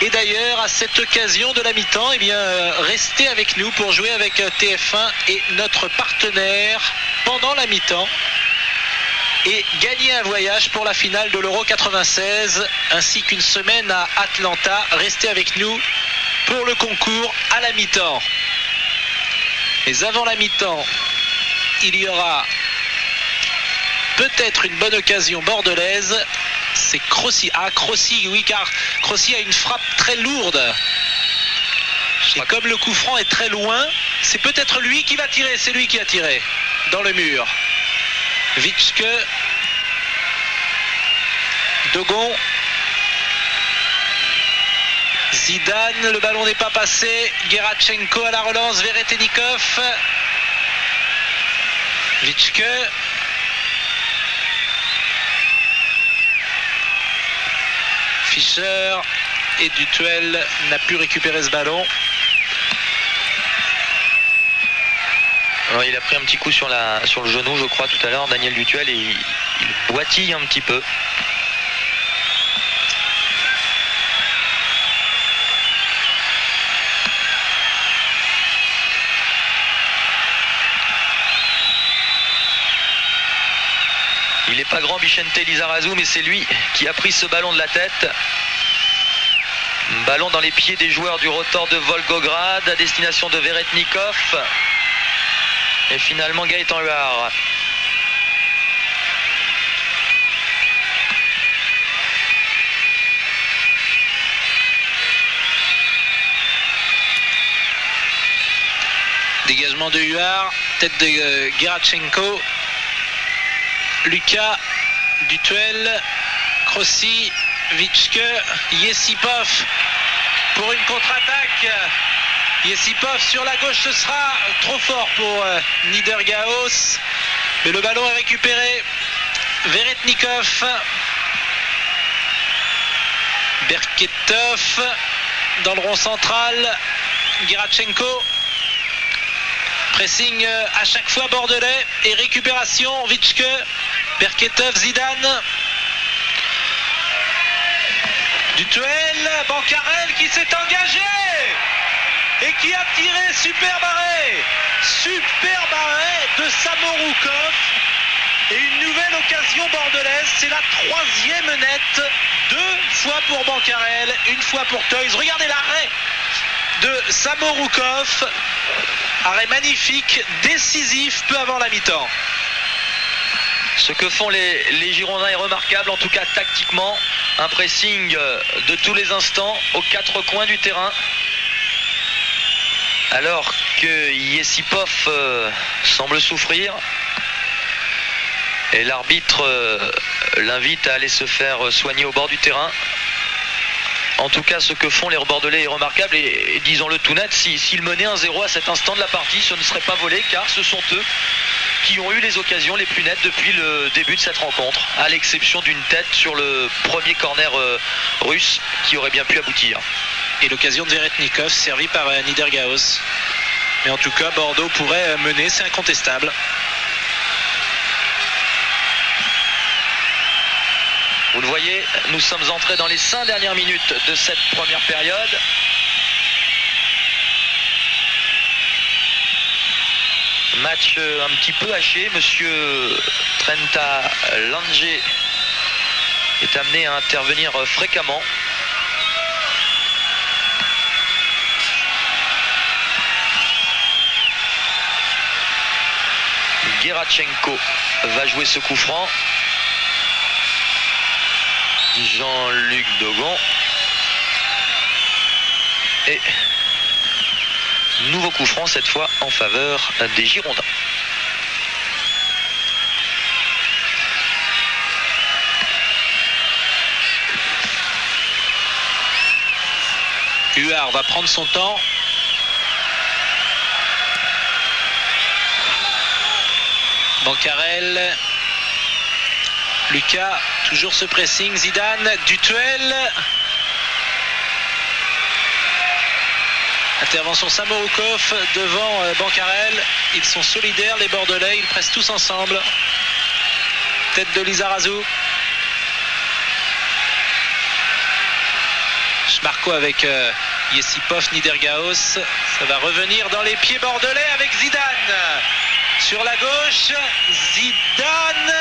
S1: Et d'ailleurs, à cette occasion de la mi-temps, eh bien, restez avec nous pour jouer avec TF1 et notre partenaire pendant la mi-temps et gagner un voyage pour la finale de l'Euro 96 ainsi qu'une semaine à Atlanta. Restez avec nous pour le concours à la mi-temps. Mais avant la mi-temps, il y aura peut-être une bonne occasion bordelaise. C'est Crossi. Ah, Crossi, oui, car Crossi a une frappe très lourde. Et comme le coup franc est très loin, c'est peut-être lui qui va tirer. C'est lui qui a tiré dans le mur. Vitschke. Dogon. Zidane, le ballon n'est pas passé. Gerashchenko à la relance, Veretennikov. Vitschke. Fischer et Dutuel n'a pu récupérer ce ballon.
S2: Ouais, il a pris un petit coup sur le genou, je crois, tout à l'heure, Daniel Dutuel, et il boitille un petit peu. Il n'est pas grand, Vicente Lizarazu, mais c'est lui qui a pris ce ballon de la tête. Ballon dans les pieds des joueurs du Rotor de Volgograd à destination de Veretennikov. Et finalement Gaëtan Huard.
S1: Dégagement de Huard, tête de Gerashchenko. Lucas, Dutuel, Crossi, Vitschke, Yesipov pour une contre-attaque. Yesipov sur la gauche, ce sera trop fort pour Niedergaos. Mais le ballon est récupéré. Veretennikov. Berketov dans le rond central. Gerashchenko. Pressing à chaque fois bordelais et récupération Vitschke, Berketov, Zidane. Dutuel, Bancarel qui s'est engagé et qui a tiré, super arrêt de Samorukov et une nouvelle occasion bordelaise. C'est la troisième net, 2 fois pour Bancarel, 1 fois pour Toys. Regardez l'arrêt de Samorukov. Arrêt magnifique, décisif, peu avant la mi-temps.
S2: Ce que font les Girondins est remarquable, en tout cas tactiquement. Un pressing de tous les instants aux 4 coins du terrain. Alors que Yesipov semble souffrir. Et l'arbitre l'invite à aller se faire soigner au bord du terrain. En tout cas, ce que font les Bordelais est remarquable et disons-le tout net, s'ils menaient 1-0 à cet instant de la partie, ce ne serait pas volé car ce sont eux qui ont eu les occasions les plus nettes depuis le début de cette rencontre, à l'exception d'une tête sur le premier corner russe qui aurait bien pu aboutir.
S1: Et l'occasion de Veretnikov servie par Niedergaos. Mais en tout cas, Bordeaux pourrait mener, c'est incontestable.
S2: Vous le voyez, nous sommes entrés dans les 5 dernières minutes de cette première période. Match un petit peu haché. Monsieur Trenta Langer est amené à intervenir fréquemment. Gerachenko va jouer ce coup franc. Jean-Luc Dogon. Et nouveau coup franc cette fois en faveur des Girondins.
S1: Huard va prendre son temps. Bancarel. Lucas, toujours ce pressing. Zidane, Dutuel. Intervention Samorukov devant Bancarel. Ils sont solidaires les Bordelais, ils pressent tous ensemble. Tête de Lizarazu. Schmarko avec Yesipov, Niedergaos. Ça va revenir dans les pieds bordelais avec Zidane. Sur la gauche, Zidane.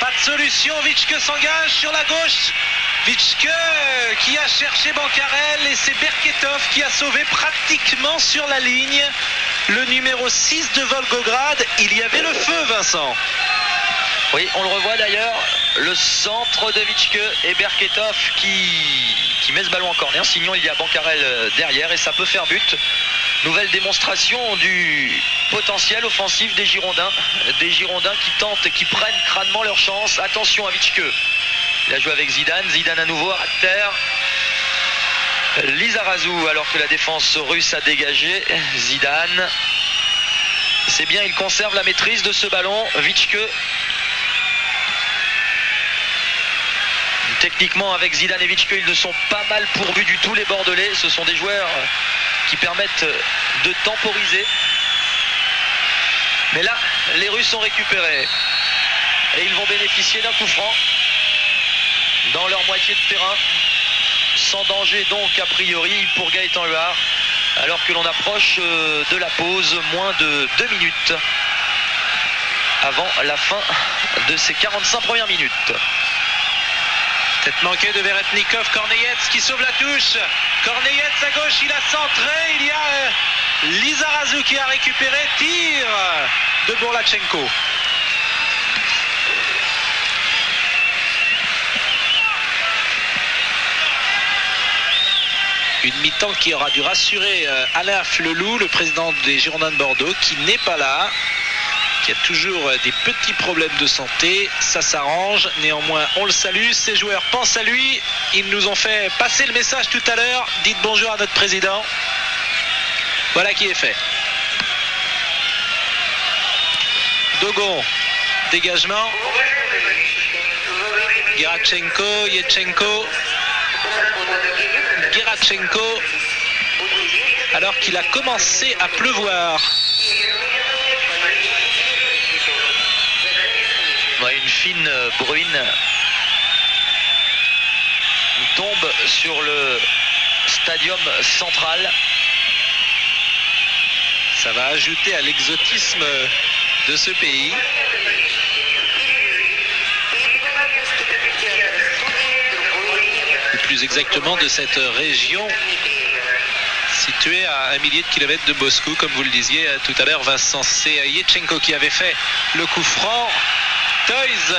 S1: Pas de solution, Vitschke s'engage sur la gauche. Vitschke qui a cherché Bancarel et c'est Berketov qui a sauvé pratiquement sur la ligne le numéro 6 de Volgograd. Il y avait le feu, Vincent.
S2: Oui, on le revoit d'ailleurs, le centre de Vitschke et Berketov qui met ce ballon en corner. Sinon, il y a Bancarel derrière et ça peut faire but. Nouvelle démonstration du potentiel offensif des Girondins. Des Girondins qui tentent et qui prennent crânement leur chance. Attention à Vitschke. Il a joué avec Zidane. Zidane à nouveau à terre. Lizarazu alors que la défense russe a dégagé. Zidane. C'est bien, il conserve la maîtrise de ce ballon. Vitschke. Techniquement avec Zidane et Vitschke, ils ne sont pas mal pourvus du tout les Bordelais. Ce sont des joueurs qui permettent de temporiser. Mais là, les Russes ont récupéré. Et ils vont bénéficier d'un coup franc dans leur moitié de terrain. Sans danger donc a priori pour Gaëtan Huard. Alors que l'on approche de la pause, moins de 2 minutes avant la fin de ces 45 premières minutes.
S1: Tête manquée de Veretnikov, Korneyets qui sauve la touche. Korneyets à gauche, il a centré. Il y a Lizarazu qui a récupéré. Tir de Bourlachenko. Une mi-temps qui aura dû rassurer Alain Flelou, le président des Girondins de Bordeaux, qui n'est pas là. Il y a toujours des petits problèmes de santé, ça s'arrange. Néanmoins, on le salue, ces joueurs pensent à lui. Ils nous ont fait passer le message tout à l'heure. Dites bonjour à notre président. Voilà qui est fait. Dogon, dégagement. Gerachenko, Yetchenko. Gerachenko, alors qu'il a commencé à pleuvoir.
S2: Une fine bruine tombe sur le stadium central.
S1: Ça va ajouter à l'exotisme de ce pays. Ou plus exactement de cette région située à 1 millier de kilomètres de Moscou, comme vous le disiez tout à l'heure, Vincent. C'est Yetchenko qui avait fait le coup franc. Toys.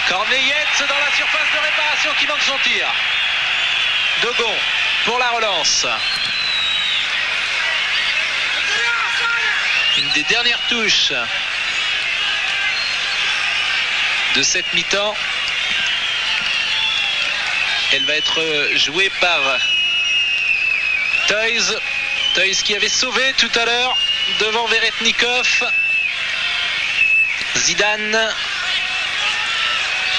S1: Korneyets dans la surface de réparation qui manque son tir. Dogon pour la relance. Une des dernières touches de cette mi-temps. Elle va être jouée par Toys. Toys qui avait sauvé tout à l'heure devant Veretnikov. Zidane.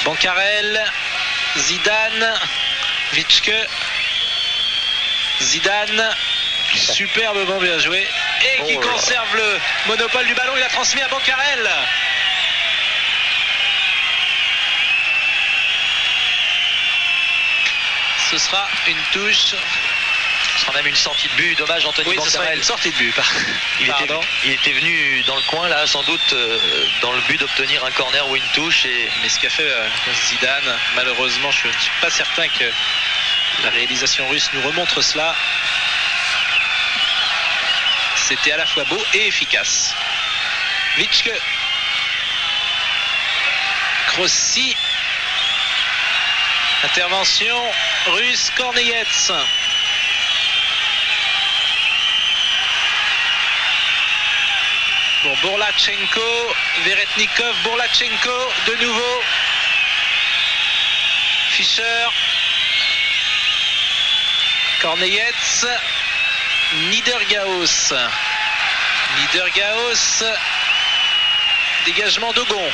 S1: Bancarel. Zidane. Vitschke. Zidane. Superbement bien joué. Et qui conserve le monopole du ballon. Il a transmis à Bancarel. Ce sera une touche.
S2: Ce sera même une sortie de but. Dommage, Anthony Bancarel.
S1: Ce sera une sortie de but.
S2: Il était venu dans le coin là, sans doute dans le but d'obtenir un corner ou une touche.
S1: Mais ce qu'a fait Zidane, malheureusement, je ne suis pas certain que la réalisation russe nous remontre cela. C'était à la fois beau et efficace. Vitschke. Krossi. Intervention russe, Korneyets. Pour Bourlachenko, Veretnikov, Bourlachenko de nouveau. Fischer. Korneyets. Niedergaos. Niedergaos. Dégagement d'Ogon.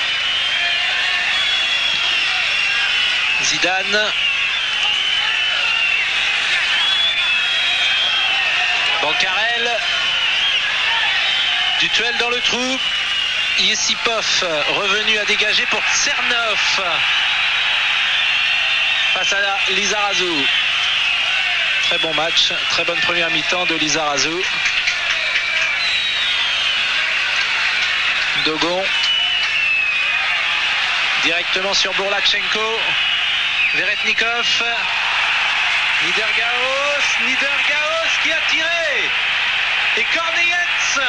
S1: Zidane. Bancarel. Dutuel dans le trou. Yesipov revenu à dégager pour Tsernov face à Lizarazu. Très bon match, très bonne première mi-temps de Lizarazu. Dogon directement sur Bourlachenko. Veretnikov. Niedergaos qui a tiré. Et Korneyets.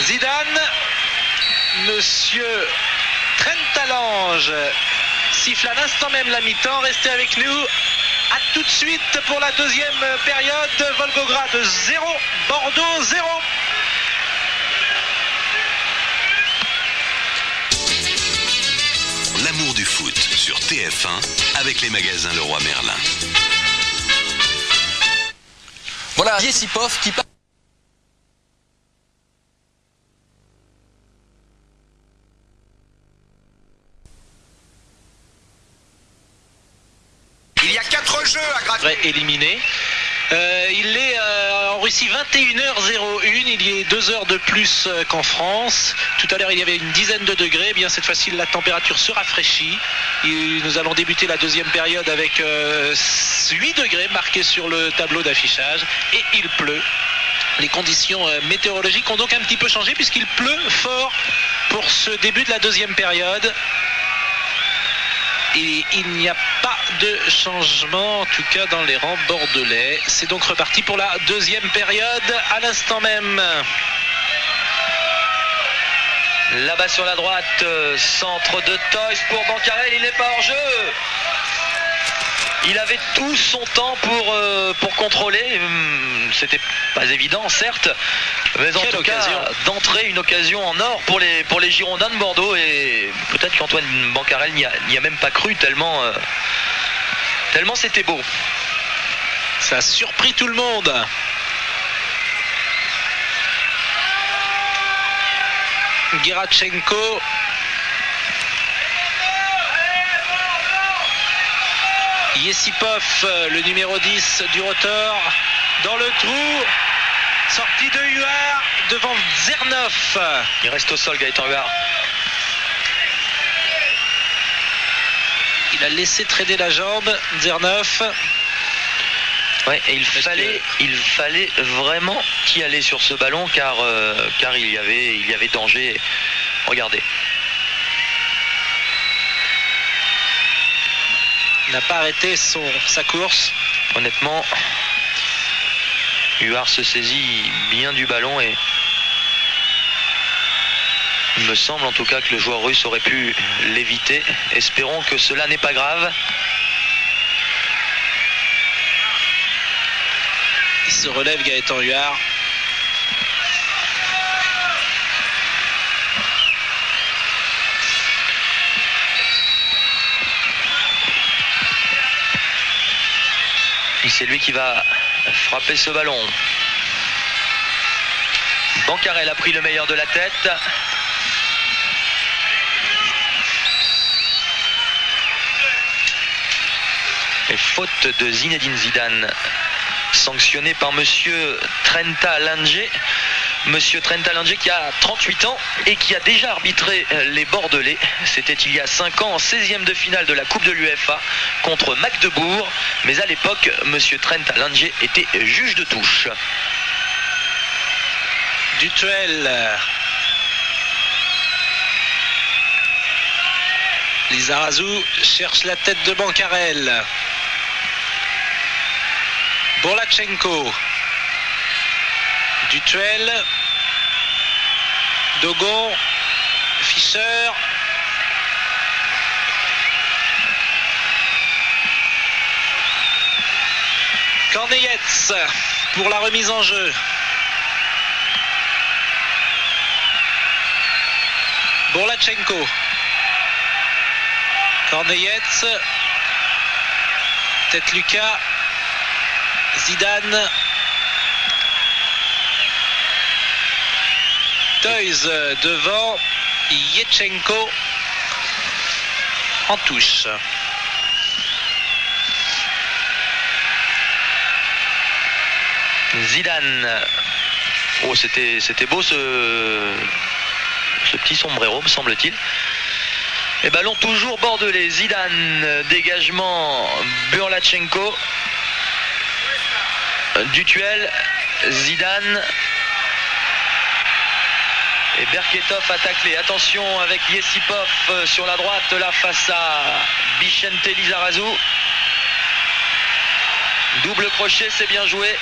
S1: Zidane. Monsieur Trentalange siffle à l'instant même la mi-temps. Restez avec nous. A tout de suite pour la deuxième période. Volgograd 0, Bordeaux 0.
S3: L'amour du foot sur TF1 avec les magasins Leroy Merlin.
S4: Voilà, Yesipov qui part.
S3: Il y a 4 jeux à gratter.
S1: Éliminé. Il est en Russie 21h01, il y a 2 heures de plus qu'en France. Tout à l'heure il y avait une dizaine de degrés, eh bien cette fois-ci la température se rafraîchit. Nous allons débuter la deuxième période avec 8 degrés marqués sur le tableau d'affichage et il pleut. Les conditions météorologiques ont donc un petit peu changé puisqu'il pleut fort pour ce début de la deuxième période. Et il n'y a pas de changement, en tout cas dans les rangs bordelais. C'est donc reparti pour la deuxième période à l'instant même.
S2: Là-bas sur la droite, centre de Toys pour Bancarel, il n'est pas hors jeu. Il avait tout son temps pour contrôler. C'était pas évident, certes. Mais en tout cas, d'entrer une occasion en or pour les Girondins de Bordeaux. Et peut-être qu'Antoine Bancarel n'y a même pas cru, tellement c'était beau.
S1: Ça a surpris tout le monde. Gerachenko. Yesipov, le numéro 10 du rotor, dans le trou. Sortie de Huard devant Zernov.
S2: Il reste au sol, Gaëtan Huard.
S1: Il a laissé traîner la jambe, Zernov.
S2: Ouais, et il fallait vraiment y aller sur ce ballon car il y avait danger. Regardez.
S1: Il n'a pas arrêté sa course.
S2: Honnêtement, Huard se saisit bien du ballon et il me semble en tout cas que le joueur russe aurait pu l'éviter. Espérons que cela n'est pas grave.
S1: Il se relève, Gaëtan Huard.
S2: c'est lui qui va frapper ce ballon. Bancarel a pris le meilleur de la tête. Et faute de Zinedine Zidane, sanctionné par monsieur Trenta Langer. Monsieur Trenta Langer qui a 38 ans et qui a déjà arbitré les Bordelais. C'était il y a 5 ans en 16e de finale de la Coupe de l'UEFA contre Magdebourg. Mais à l'époque, monsieur Trenta Langer était juge de touche.
S1: Dutuel. Lizarazu cherche la tête de Bancarel. Borlachenko. Dutuel. Dogon. Fischer. Corneyets pour la remise en jeu. Borlachenko. Corneyets. Tête Lucas. Zidane. Toys devant. Yetchenko en touche.
S2: Zidane. Oh, c'était beau ce petit sombrero, me semble-t-il. Et ballon toujours bordelais. Zidane, dégagement Borlachenko. Dutuel, Zidane. Et Berketov a taclé. Attention avec Yesipov sur la droite, là face à Vicente Lizarazu. Double crochet, c'est bien joué.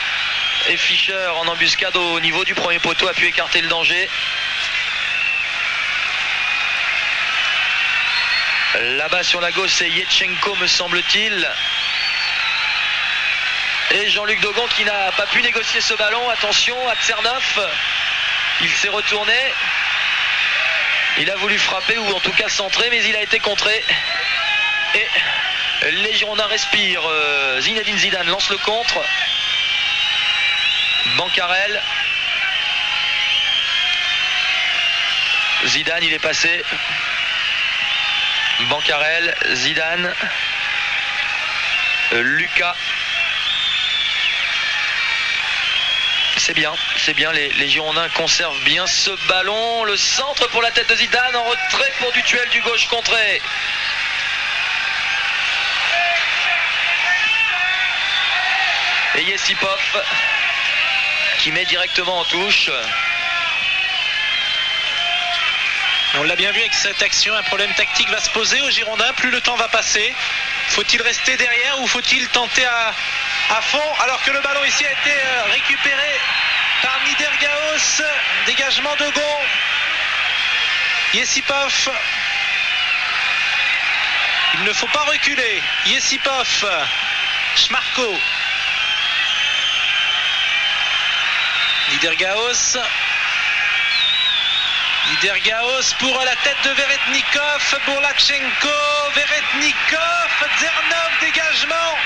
S2: Et Fischer en embuscade au niveau du premier poteau a pu écarter le danger. Là-bas sur la gauche, c'est Yetchenko, me semble-t-il. Et Jean-Luc Dogon qui n'a pas pu négocier ce ballon. Attention à Tsernov. Il s'est retourné. Il a voulu frapper ou en tout cas centrer, mais il a été contré. Et les Girondins respirent. Zinedine Zidane lance le contre. Bancarel. Zidane, il est passé. Bancarel, Zidane. Lucas. C'est bien, les Girondins conservent bien ce ballon. Le centre pour la tête de Zidane, en retrait pour Dutuel du gauche contré. Et Yesipov qui met directement en touche.
S1: On l'a bien vu avec cette action, un problème tactique va se poser aux Girondins, plus le temps va passer. Faut-il rester derrière ou faut-il tenter à fond alors que le ballon ici a été récupéré par Niedergaos. Dégagement de Gon. Yesipov. Il ne faut pas reculer. Yesipov. Schmarko. Niedergaos. Niedergaos pour la tête de Veretnikov. Borlachenko. Veretnikov. Zernov. Dégagement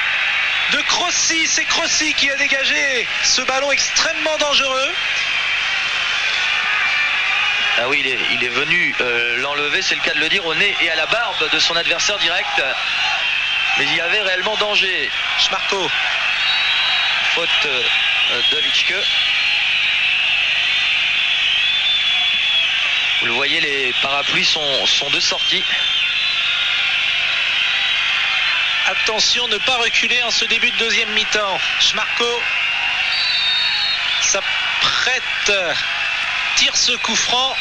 S1: de Crossi. C'est Crossi qui a dégagé ce ballon extrêmement dangereux.
S2: Ah oui, il est venu l'enlever, c'est le cas de le dire, au nez et à la barbe de son adversaire direct. Mais il y avait réellement danger.
S1: Schmarko.
S2: Faute de Witschke. Vous le voyez, les parapluies sont de sortie.
S1: Attention, ne pas reculer en ce début de deuxième mi-temps. Schmarko s'apprête, tire ce coup franc.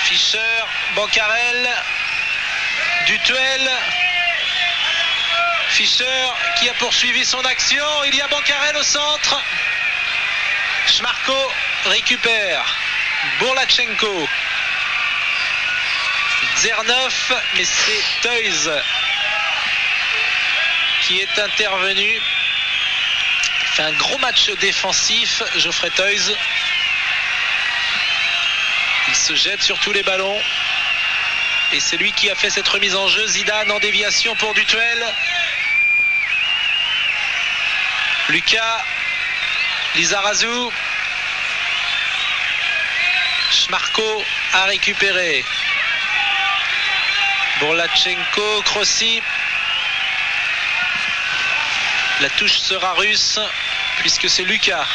S1: Fischer, Bancarel, Dutuel. Fischer qui a poursuivi son action. Il y a Bancarel au centre. Schmarko récupère. Borlachenko. Zernov, mais c'est Toys qui est intervenu. Il fait un gros match défensif, Geoffrey Toys. Il se jette sur tous les ballons. Et c'est lui qui a fait cette remise en jeu. Zidane en déviation pour Dutuel. Lucas, Lizarazu, Szmarko a récupéré. Borlachenko, Krossi. La touche sera russe puisque c'est Lucas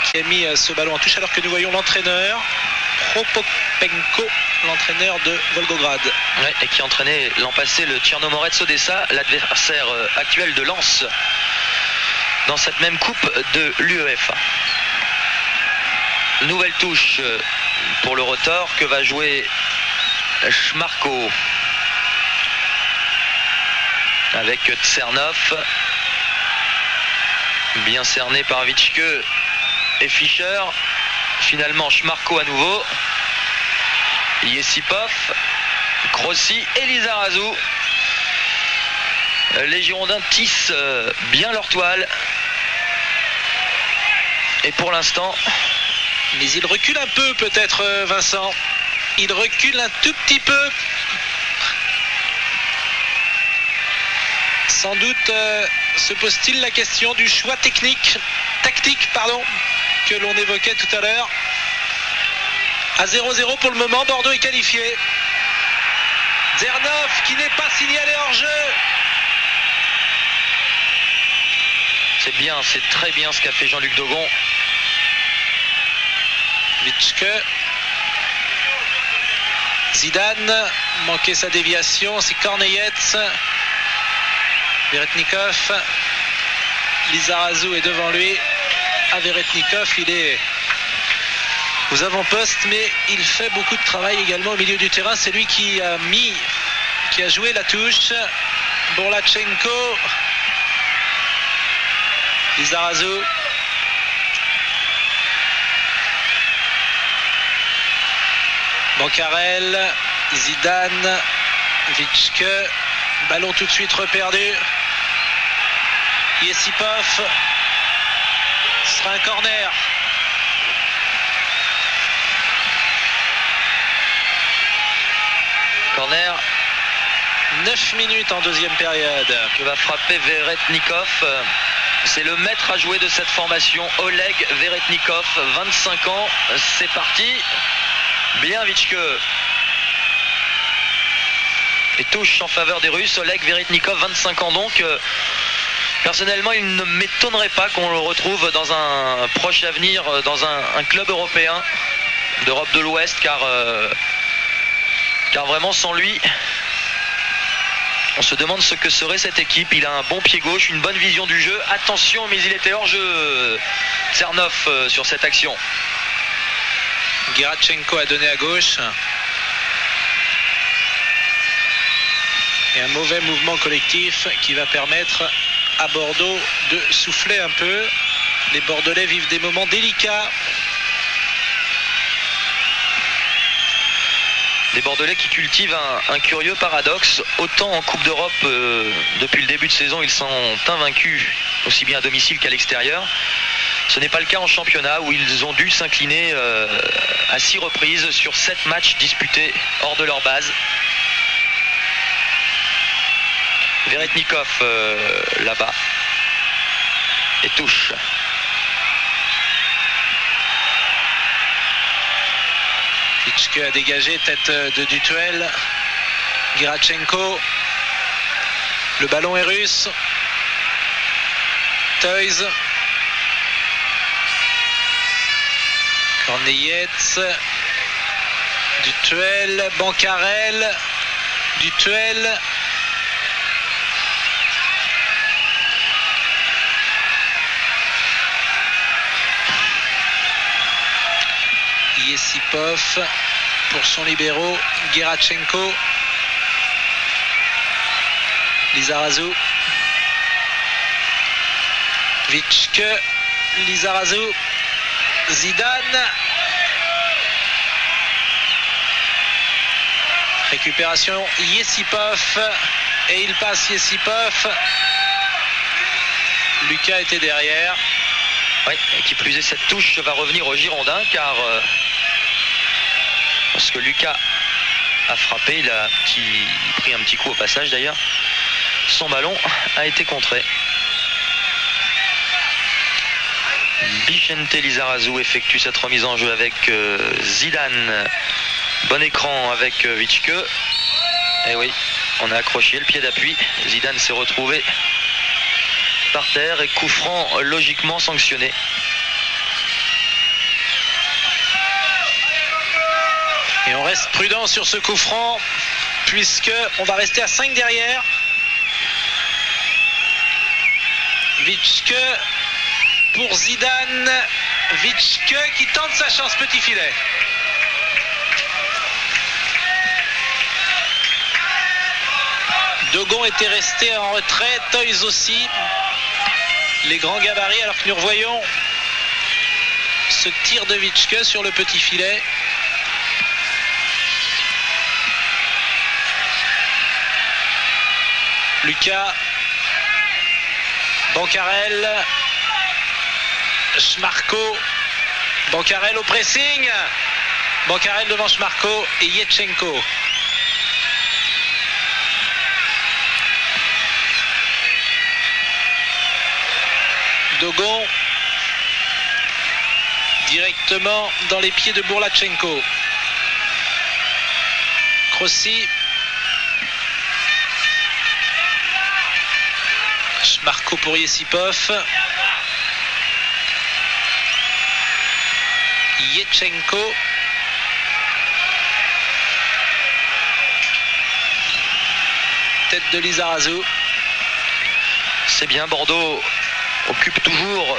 S1: qui a mis ce ballon en touche, alors que nous voyons l'entraîneur Propopenko, l'entraîneur de Volgograd.
S2: Ouais, et qui entraînait l'an passé le Tchernomorets Odessa, l'adversaire actuel de Lens dans cette même coupe de l'UEFA. Nouvelle touche pour le Rotor que va jouer Szmarko avec Tsernov, bien cerné par Vitschke et Fischer. Finalement Szmarko à nouveau, Yesipov, Krossi et Lizarazu. Les Girondins tissent bien leur toile, et pour l'instant,
S1: mais il recule un peu peut-être, Vincent. Il recule un tout petit peu. Sans doute se pose-t-il la question du choix tactique, que l'on évoquait tout à l'heure. À 0-0 pour le moment, Bordeaux est qualifié. Zernov qui n'est pas signalé hors jeu.
S2: C'est bien, c'est très bien ce qu'a fait Jean-Luc Dogon.
S1: Vitschke. Zidane manquait sa déviation, c'est Korneyets. Veretnikov. Lizarazu est devant lui. Veretnikov, il est aux avant-postes, mais il fait beaucoup de travail également au milieu du terrain. C'est lui qui a joué la touche. Borlachenko. Lizarazu. Bancarel, Zidane, Vitschke, ballon tout de suite reperdu. Yesipov, ce sera un corner.
S2: Corner.
S1: 9 minutes en deuxième période.
S2: Que va frapper Veretnikov. C'est le maître à jouer de cette formation, Oleg Veretnikov, 25 ans. C'est parti. Bien Vitschke. Et touche en faveur des Russes. Oleg Veretnikov, 25 ans donc. Personnellement, il ne m'étonnerait pas qu'on le retrouve dans un proche avenir dans un club européen d'Europe de l'Ouest, car vraiment sans lui, on se demande ce que serait cette équipe. Il a un bon pied gauche, une bonne vision du jeu. Attention, mais il était hors jeu, Tsernov, sur cette action.
S1: Gerachenko a donné à gauche. Et un mauvais mouvement collectif qui va permettre à Bordeaux de souffler un peu. Les Bordelais vivent des moments délicats.
S2: Des Bordelais qui cultivent un curieux paradoxe. Autant en Coupe d'Europe, depuis le début de saison, ils sont invaincus, aussi bien à domicile qu'à l'extérieur. Ce n'est pas le cas en championnat, où ils ont dû s'incliner à 6 reprises sur 7 matchs disputés hors de leur base. Veretnikov là-bas. Et touche.
S1: Vitschke a dégagé, tête de Dutuel. Gerachenko. Le ballon est russe. Toys. Korneyets. Dutuel. Bancarel. Dutuel. Yesipov pour son libéro. Gerachenko. Lizarazu. Vitschke. Lizarazu. Zidane. Récupération Yesipov. Et il passe Yesipov. Lucas était derrière.
S2: Oui, et qui plus est, cette touche va revenir aux Girondins, car parce que Lucas a frappé, il a pris un petit coup au passage d'ailleurs. Son ballon a été contré. Vicente Lizarazu effectue cette remise en jeu avec Zidane. Bon écran avec Vitschke. Et oui, on a accroché le pied d'appui. Zidane s'est retrouvé par terre et coup franc logiquement sanctionné.
S1: Et on reste prudent sur ce coup franc puisque on va rester à 5 derrière. Vitschke pour Zidane. Vitschke qui tente sa chance, petit filet. Dogon était resté en retrait, Toys aussi. Les grands gabarits, alors que nous revoyons ce tir de Vitschke sur le petit filet. Lucas, Bancarel, Schmarko, Bancarel au pressing, Bancarel devant Schmarko et Yetchenko. Dogon directement dans les pieds de Bourlachenko. Krossi. Schmarko pour Yesipov. Yetchenko. Tête de Lizarazu.
S2: C'est bien, Bordeaux occupe toujours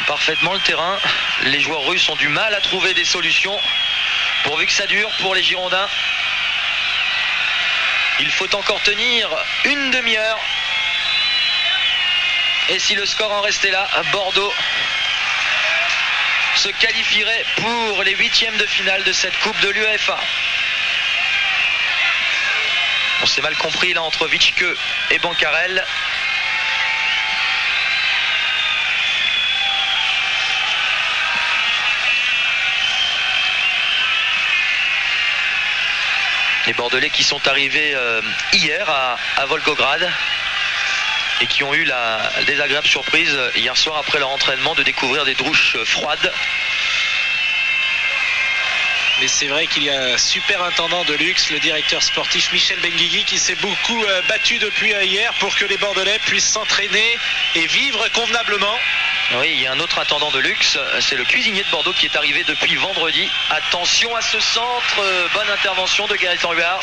S2: parfaitement le terrain. Les joueurs russes ont du mal à trouver des solutions pourvu que ça dure pour les Girondins. Il faut encore tenir une demi-heure. Et si le score en restait là, Bordeaux se qualifierait pour les 8e de finale de cette Coupe de l'UEFA. On s'est mal compris là entre Vitschke et Bancarel. Les Bordelais qui sont arrivés hier à Volgograd et qui ont eu la désagréable surprise hier soir après leur entraînement de découvrir des douches froides.
S1: Mais c'est vrai qu'il y a un super intendant de luxe, le directeur sportif Michel Benguigui, qui s'est beaucoup battu depuis hier pour que les Bordelais puissent s'entraîner et vivre convenablement.
S2: Oui, il y a un autre intendant de luxe, c'est le cuisinier de Bordeaux qui est arrivé depuis vendredi. Attention à ce centre, bonne intervention de Gaëtan Huard.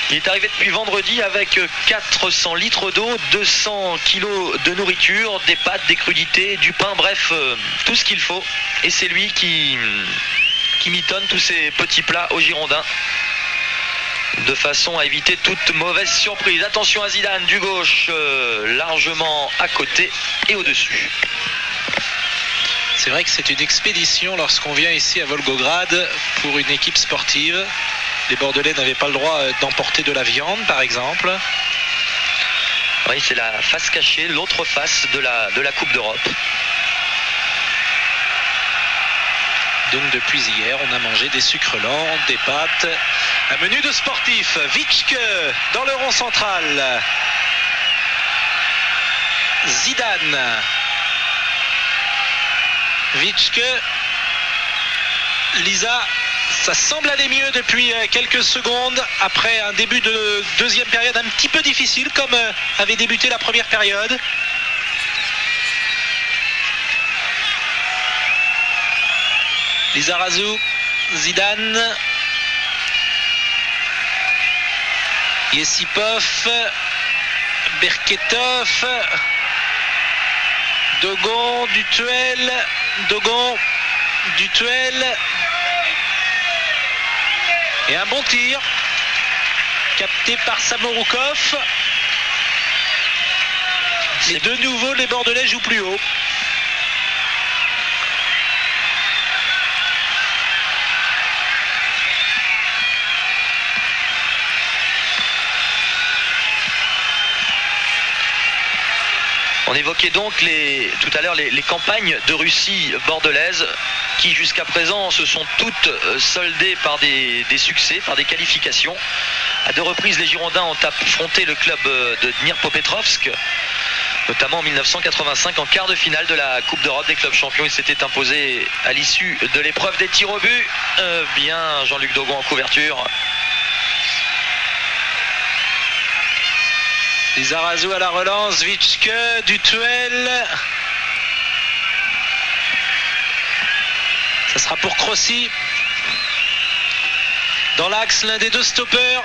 S2: Il est arrivé depuis vendredi avec 400 litres d'eau, 200 kilos de nourriture, des pâtes, des crudités, du pain, bref, tout ce qu'il faut. Et c'est lui qui mitonne tous ces petits plats aux Girondins, de façon à éviter toute mauvaise surprise. Attention à Zidane du gauche, largement à côté et au-dessus.
S1: C'est vrai que c'est une expédition lorsqu'on vient ici à Volgograd pour une équipe sportive. Les Bordelais n'avaient pas le droit d'emporter de la viande, par exemple.
S2: Oui, c'est la face cachée, l'autre face de la Coupe d'Europe.
S1: Donc depuis hier, on a mangé des sucres lents, des pâtes, un menu de sportif. Vitschke dans le rond central. Zidane. Vitschke. Lisa, ça semble aller mieux depuis quelques secondes après un début de deuxième période un petit peu difficile comme avait débuté la première période. Lizarazu, Zidane, Yesipov, Berketov, Dogon, Dutuel, Dogon, Dutuel. Et un bon tir, capté par Samorukov. Et de nouveau, les Bordelais jouent plus haut.
S2: On évoquait donc tout à l'heure les campagnes de Russie bordelaise qui jusqu'à présent se sont toutes soldées par des succès, par des qualifications. À 2 reprises, les Girondins ont affronté le club de Dnipropetrovsk Notamment en 1985 en quart de finale de la Coupe d'Europe des clubs champions. Il s'était imposé à l'issue de l'épreuve des tirs au but. Bien Jean-Luc Dogon en couverture.
S1: Lizarazu à la relance, Vitschke, Dutuel. Ça sera pour Crossi. Dans l'axe, l'un des deux stoppeurs.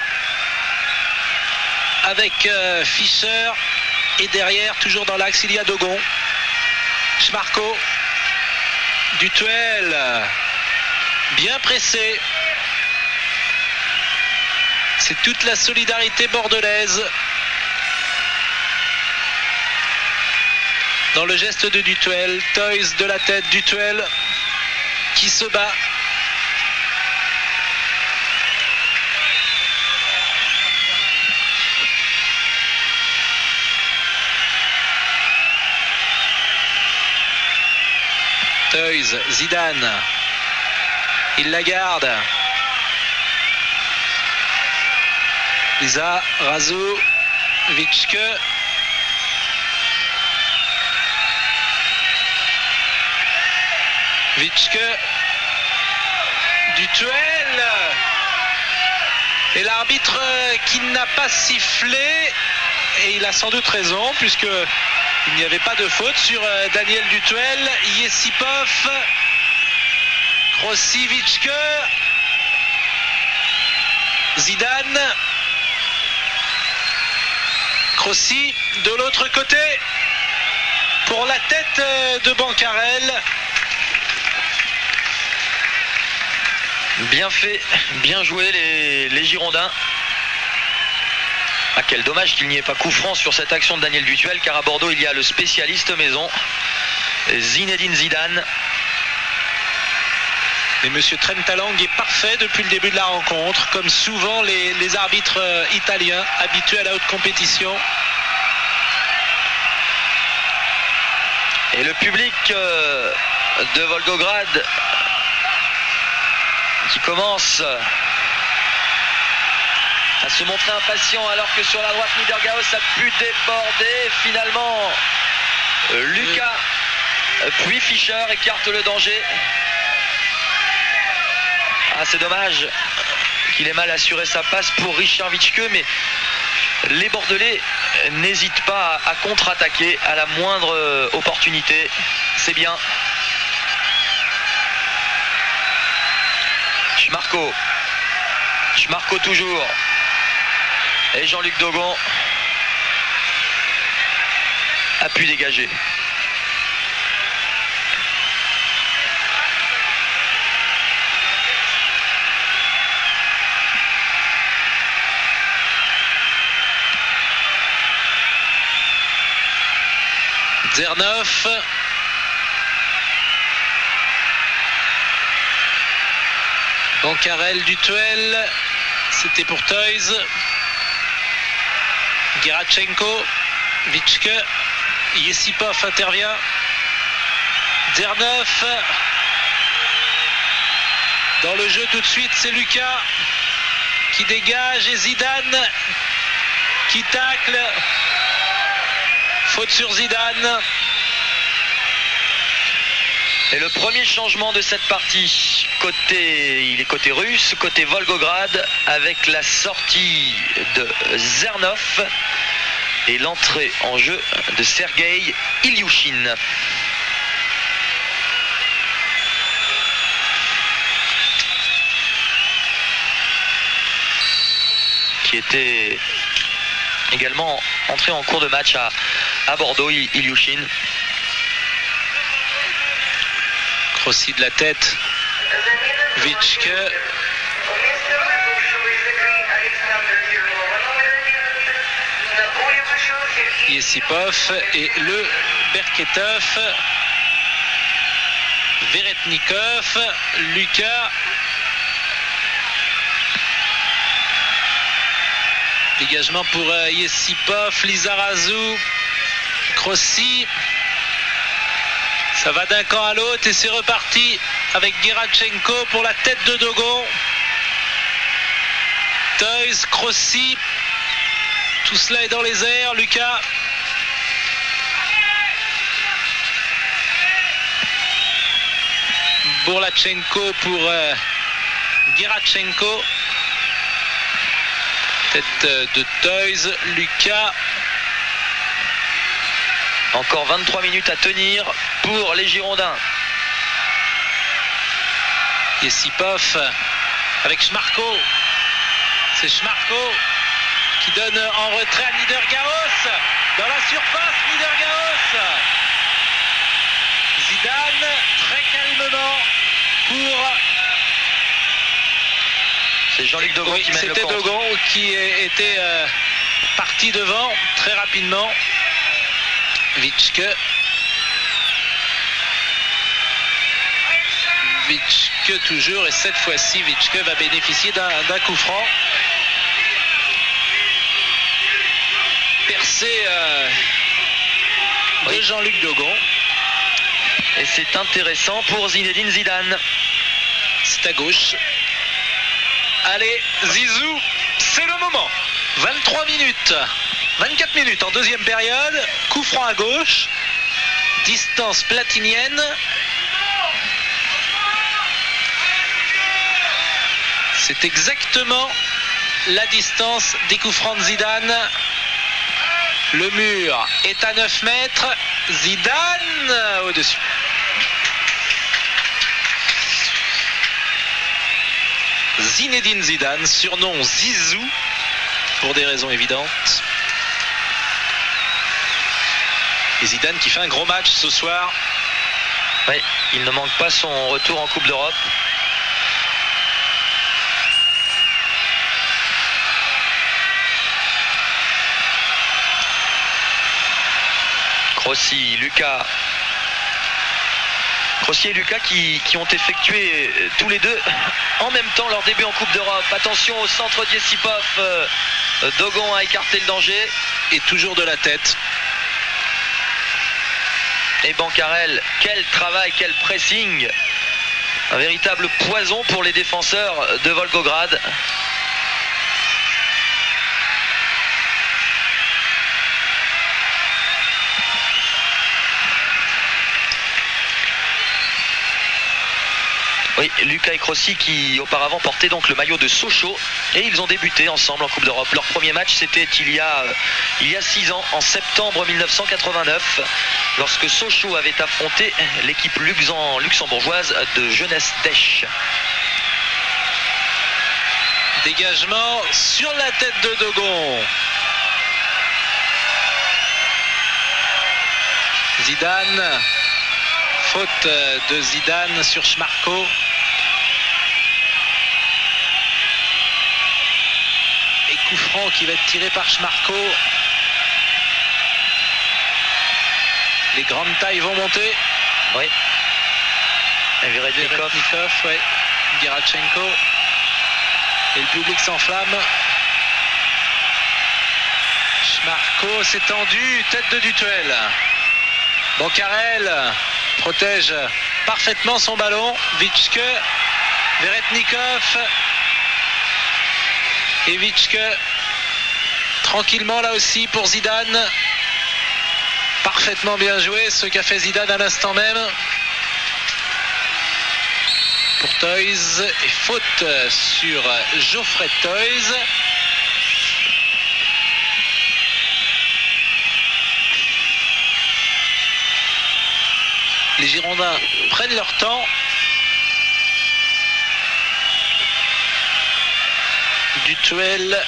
S1: Avec Fischer. Et derrière, toujours dans l'axe, il y a Dogon. Schmarko. Dutuel. Bien pressé. C'est toute la solidarité bordelaise. Dans le geste de Dutuel. Toys de la tête. Dutuel qui se bat. Toys, Zidane, il la garde. Lizarazu, Vitschke. Vitschke, Dutuel. Et l'arbitre qui n'a pas sifflé, et il a sans doute raison puisque il n'y avait pas de faute sur Daniel Dutuel. Yesipov, Crossi, Vitschke, Zidane, Crossi de l'autre côté pour la tête de Bancarel.
S2: Bien fait, bien joué les Girondins. Ah, quel dommage qu'il n'y ait pas coup franc sur cette action de Daniel Dutuel, car à Bordeaux il y a le spécialiste maison, Zinedine Zidane.
S1: Et Monsieur Trentalang est parfait depuis le début de la rencontre, comme souvent les arbitres italiens habitués à la haute compétition.
S2: Et le public de Volgograd qui commence à se montrer impatient, alors que sur la droite Niedergaos a pu déborder. Finalement Lucas puis Fischer écarte le danger. Ah, c'est dommage qu'il ait mal assuré sa passe pour Richard Vitschke, mais les Bordelais n'hésitent pas à contre-attaquer à la moindre opportunité. C'est bien. Schmarko toujours. Et Jean-Luc Dogon a pu dégager.
S1: Zernov. Bancarel, Dutuel. C'était pour Toys. Gerachenko, Vitschke. Yesipov intervient. Zernov. Dans le jeu tout de suite, c'est Lucas qui dégage et Zidane qui tacle. Faute sur Zidane.
S2: Et le premier changement de cette partie, il est côté russe, côté Volgograd, avec la sortie de Zernov et l'entrée en jeu de Sergei Ilyushin. Qui était également entré en cours de match à Bordeaux, Ilyushin.
S1: Crossi de la tête. Vitschke. Yesipov et le Berketov. Veretnikov. Lucas. Dégagement pour Yesipov. Lizarazu. Crossi. Ça va d'un camp à l'autre et c'est reparti avec Gerachenko pour la tête de Dogon. Toys, Crossi. Tout cela est dans les airs. Lucas Bourlachenko pour Gerachenko. Tête de Toys, Lucas.
S2: Encore 23 minutes à tenir pour les Girondins.
S1: Yesipov avec Schmarko. C'est Schmarko qui donne en retrait à Niedergaos. Dans la surface, Niedergaos. Zidane, très calmement pour...
S2: C'est Jean-Luc Dogon qui mène le
S1: C'était
S2: contre.
S1: Dogon qui était parti devant très rapidement. Vitschke. Vitschke toujours, et cette fois-ci Vitschke va bénéficier d'un coup franc. Percé de Jean-Luc Dogon.
S2: Et c'est intéressant pour Zinedine Zidane.
S1: C'est à gauche. Allez, Zizou, c'est le moment. 23 minutes, 24 minutes en deuxième période. Coup franc à gauche. Distance platinienne. C'est exactement la distance des coups francs de Zidane. Le mur est à 9 mètres. Zidane au-dessus. Zinedine Zidane, surnom Zizou, pour des raisons évidentes. Et Zidane qui fait un gros match ce soir.
S2: Oui, il ne manque pas son retour en Coupe d'Europe. Crossi, Lucas. Crossi et Lucas qui ont effectué tous les deux en même temps leur début en Coupe d'Europe. Attention au centre d'Yesipov. Dogon a écarté le danger.
S1: Et toujours de la tête.
S2: Et Bancarel, quel travail, quel pressing. Un véritable poison pour les défenseurs de Volgograd. Oui, Lucas et Crossi qui auparavant portaient donc le maillot de Sochaux et ils ont débuté ensemble en Coupe d'Europe. Leur premier match c'était il y a 6 ans, en septembre 1989, lorsque Sochaux avait affronté l'équipe luxembourgeoise de Jeunesse d'Esch.
S1: Dégagement sur la tête de Dogon. Zidane. Faute de Zidane sur Schmarko. Et coup franc qui va être tiré par Schmarko. Les grandes tailles vont monter.
S2: Oui. Et
S1: Veretnikov, oui. Gerachenko. Et le public s'enflamme. Schmarko s'est tendu, tête de Dutuel. Bancarel protège parfaitement son ballon. Vitschke, Veretnikov et Vitschke tranquillement là aussi pour Zidane. Parfaitement bien joué ce qu'a fait Zidane à l'instant même. Pour Toys et faute sur Geoffrey Toys. Les Girondins prennent leur temps. Dutuel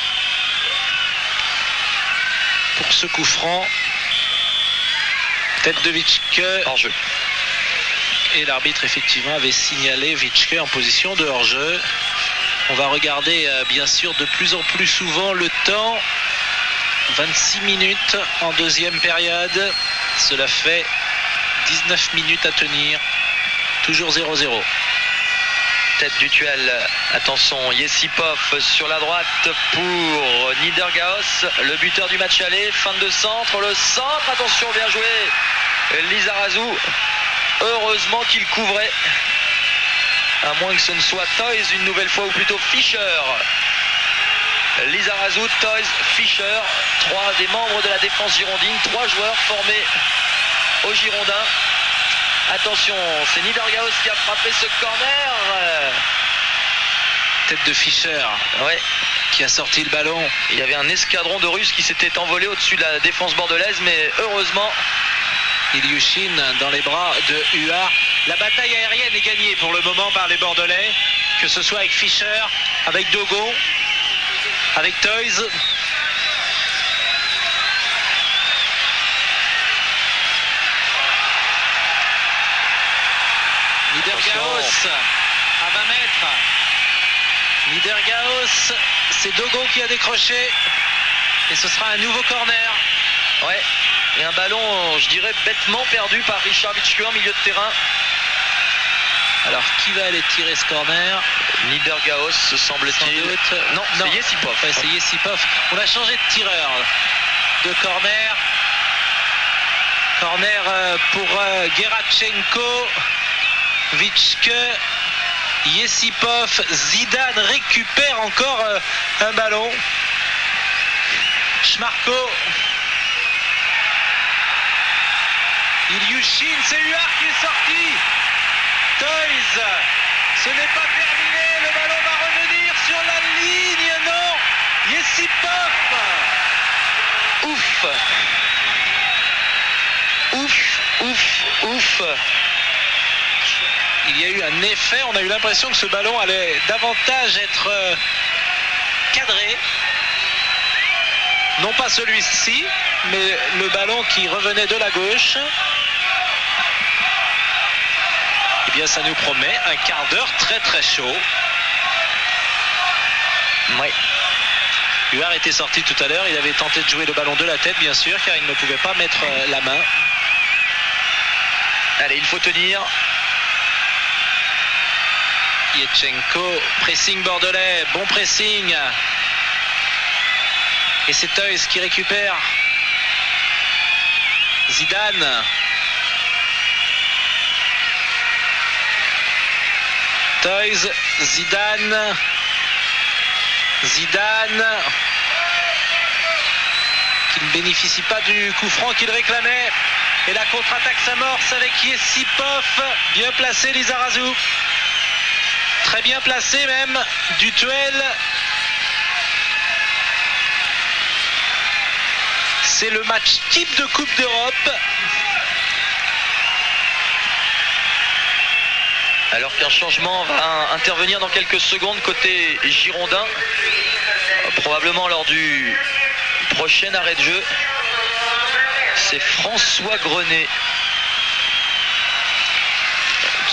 S1: pour ce coup franc. Tête de Vitschke.
S2: Hors-jeu.
S1: Et l'arbitre effectivement avait signalé Vitschke en position de hors-jeu. On va regarder bien sûr de plus en plus souvent le temps. 26 minutes en deuxième période. Cela fait 19 minutes à tenir. Toujours 0-0.
S2: Tête du duel. Attention, Yesipov sur la droite pour Niedergaos, le buteur du match aller. Fin de centre, le centre. Attention, bien joué. Lizarazu. Heureusement qu'il couvrait. À moins que ce ne soit Toys une nouvelle fois, ou plutôt Fischer. Lizarazu, Toys, Fischer. 3 des membres de la défense girondine. 3 joueurs formés aux Girondins. Attention, c'est Niedergaos qui a frappé ce corner.
S1: Tête de Fischer.
S2: Ouais.
S1: Qui a sorti le ballon.
S2: Il y avait un escadron de Russes qui s'était envolé au-dessus de la défense bordelaise, mais heureusement,
S1: Ilyushin dans les bras de Huard. La bataille aérienne est gagnée pour le moment par les Bordelais, que ce soit avec Fischer, avec Dogo, avec Toys. Niedergaos à 20 mètres. Niedergaos, c'est Dogo qui a décroché et ce sera un nouveau corner.
S2: Ouais, et un ballon, je dirais, bêtement perdu par Richard Witschke en milieu de terrain.
S1: Alors qui va aller tirer ce corner?
S2: Niedergaos, semble-t-il. Non, c'est Yesipov.
S1: Ouais, c'est Yesipov. On a changé de tireur de corner. Corner pour Gerachenko. Witschke. Yesipov, Zidane récupère encore un ballon. Schmarko. Ilyushin, c'est Huard qui est sorti. Toys, ce n'est pas terminé, le ballon va revenir sur la ligne, non. Yesipov.
S2: Ouf. Ouf, ouf, ouf.
S1: Il y a eu un effet, on a eu l'impression que ce ballon allait davantage être cadré. Non pas celui-ci, mais le ballon qui revenait de la gauche. Eh bien, ça nous promet un quart d'heure très très chaud.
S2: Oui.
S1: Huard était sorti tout à l'heure, il avait tenté de jouer le ballon de la tête, bien sûr, car il ne pouvait pas mettre la main.
S2: Allez, il faut tenir.
S1: Yetchenko, pressing bordelais, bon pressing. Et c'est Toys qui récupère. Zidane. Toys, Zidane. Zidane. Qui ne bénéficie pas du coup franc qu'il réclamait. Et la contre-attaque s'amorce avec Yesipov. Bien placé Lizarazu. Très bien placé même, Dutuel. C'est le match type de Coupe d'Europe.
S2: Alors qu'un changement va intervenir dans quelques secondes côté girondin, probablement lors du prochain arrêt de jeu. C'est François Grenet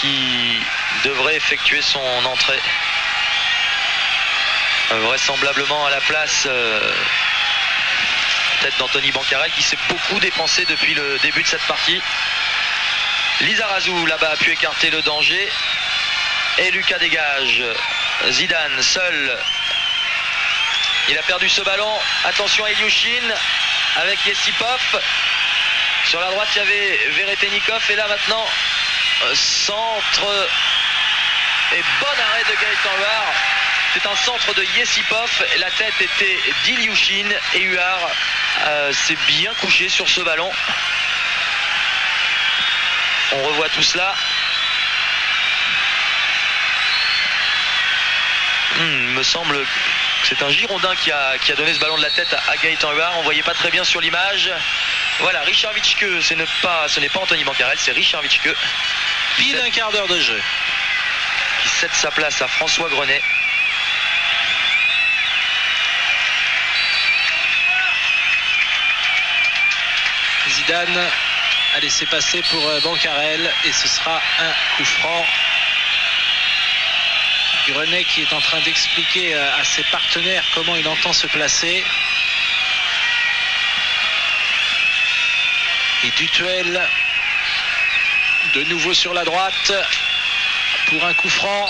S2: qui devrait effectuer son entrée, vraisemblablement à la place peut-être d'Anthony Bancarel, qui s'est beaucoup dépensé depuis le début de cette partie. Lizarazu là-bas a pu écarter le danger et Lucas dégage. Zidane seul, il a perdu ce ballon. Attention à Ilyushin avec Yesipov. Sur la droite il y avait Veretennikov et là maintenant centre et bon arrêt de Gaëtan Huard. C'est un centre de Yesipov. La tête était d'Ilyushin et Huard s'est bien couché sur ce ballon. On revoit tout cela. Il me semble que c'est un Girondin qui a donné ce ballon de la tête à Gaëtan Huard. On ne voyait pas très bien sur l'image. Voilà, Richard Witschke, ce n'est pas Anthony Bancarel, c'est Richard Witschke.
S1: Pile un quart d'heure de jeu.
S2: Qui cède sa place à François Grenet.
S1: Zidane a laissé passer pour Bancarel et ce sera un coup franc. Grenet qui est en train d'expliquer à ses partenaires comment il entend se placer. Et Dutuel de nouveau sur la droite pour un coup franc.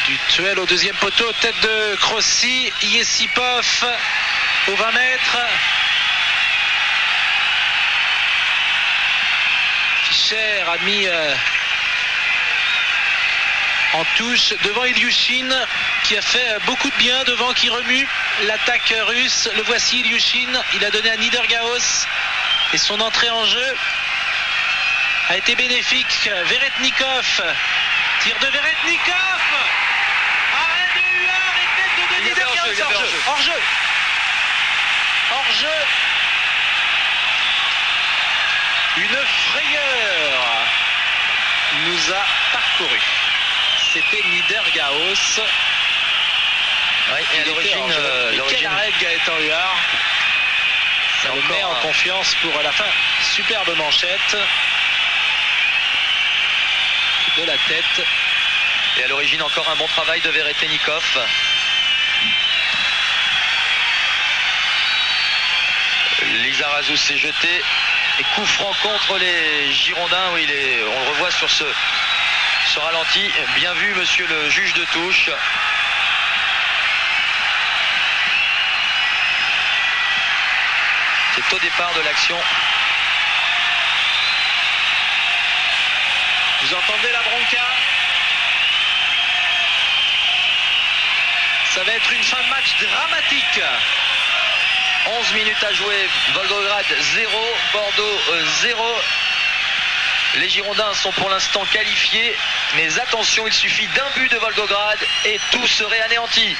S1: Dutuel au deuxième poteau, tête de Crossi, Yesipov au 20 mètres. Fischer a mis en touche devant Ilyushin qui a fait beaucoup de bien devant, qui remue l'attaque russe. Le voici Ilyushin, il a donné à Niedergaos. Et son entrée en jeu a été bénéfique. Veretnikov, tir de Veretnikov, arrêt de Huard et tête de Denis Dergaos. Hors-jeu. Hors-jeu. Une frayeur nous a parcouru. C'était Niedergaos.
S2: Oui, et à l'origine,
S1: quel arrêt de Gaëtan Huard. Ça le met en confiance pour la fin. Superbe manchette de la tête.
S2: Et à l'origine, encore un bon travail de Veretnikov. Lizarazu s'est jeté. Et coup franc contre les Girondins. Oui, on le revoit sur ce ralenti. Bien vu, monsieur le juge de touche. C'est au départ de l'action.
S1: Vous entendez la bronca? Ça va être une fin de match dramatique.
S2: 11 minutes à jouer. Volgograd 0, Bordeaux 0. Les Girondins sont pour l'instant qualifiés. Mais attention, il suffit d'un but de Volgograd et tout serait anéanti.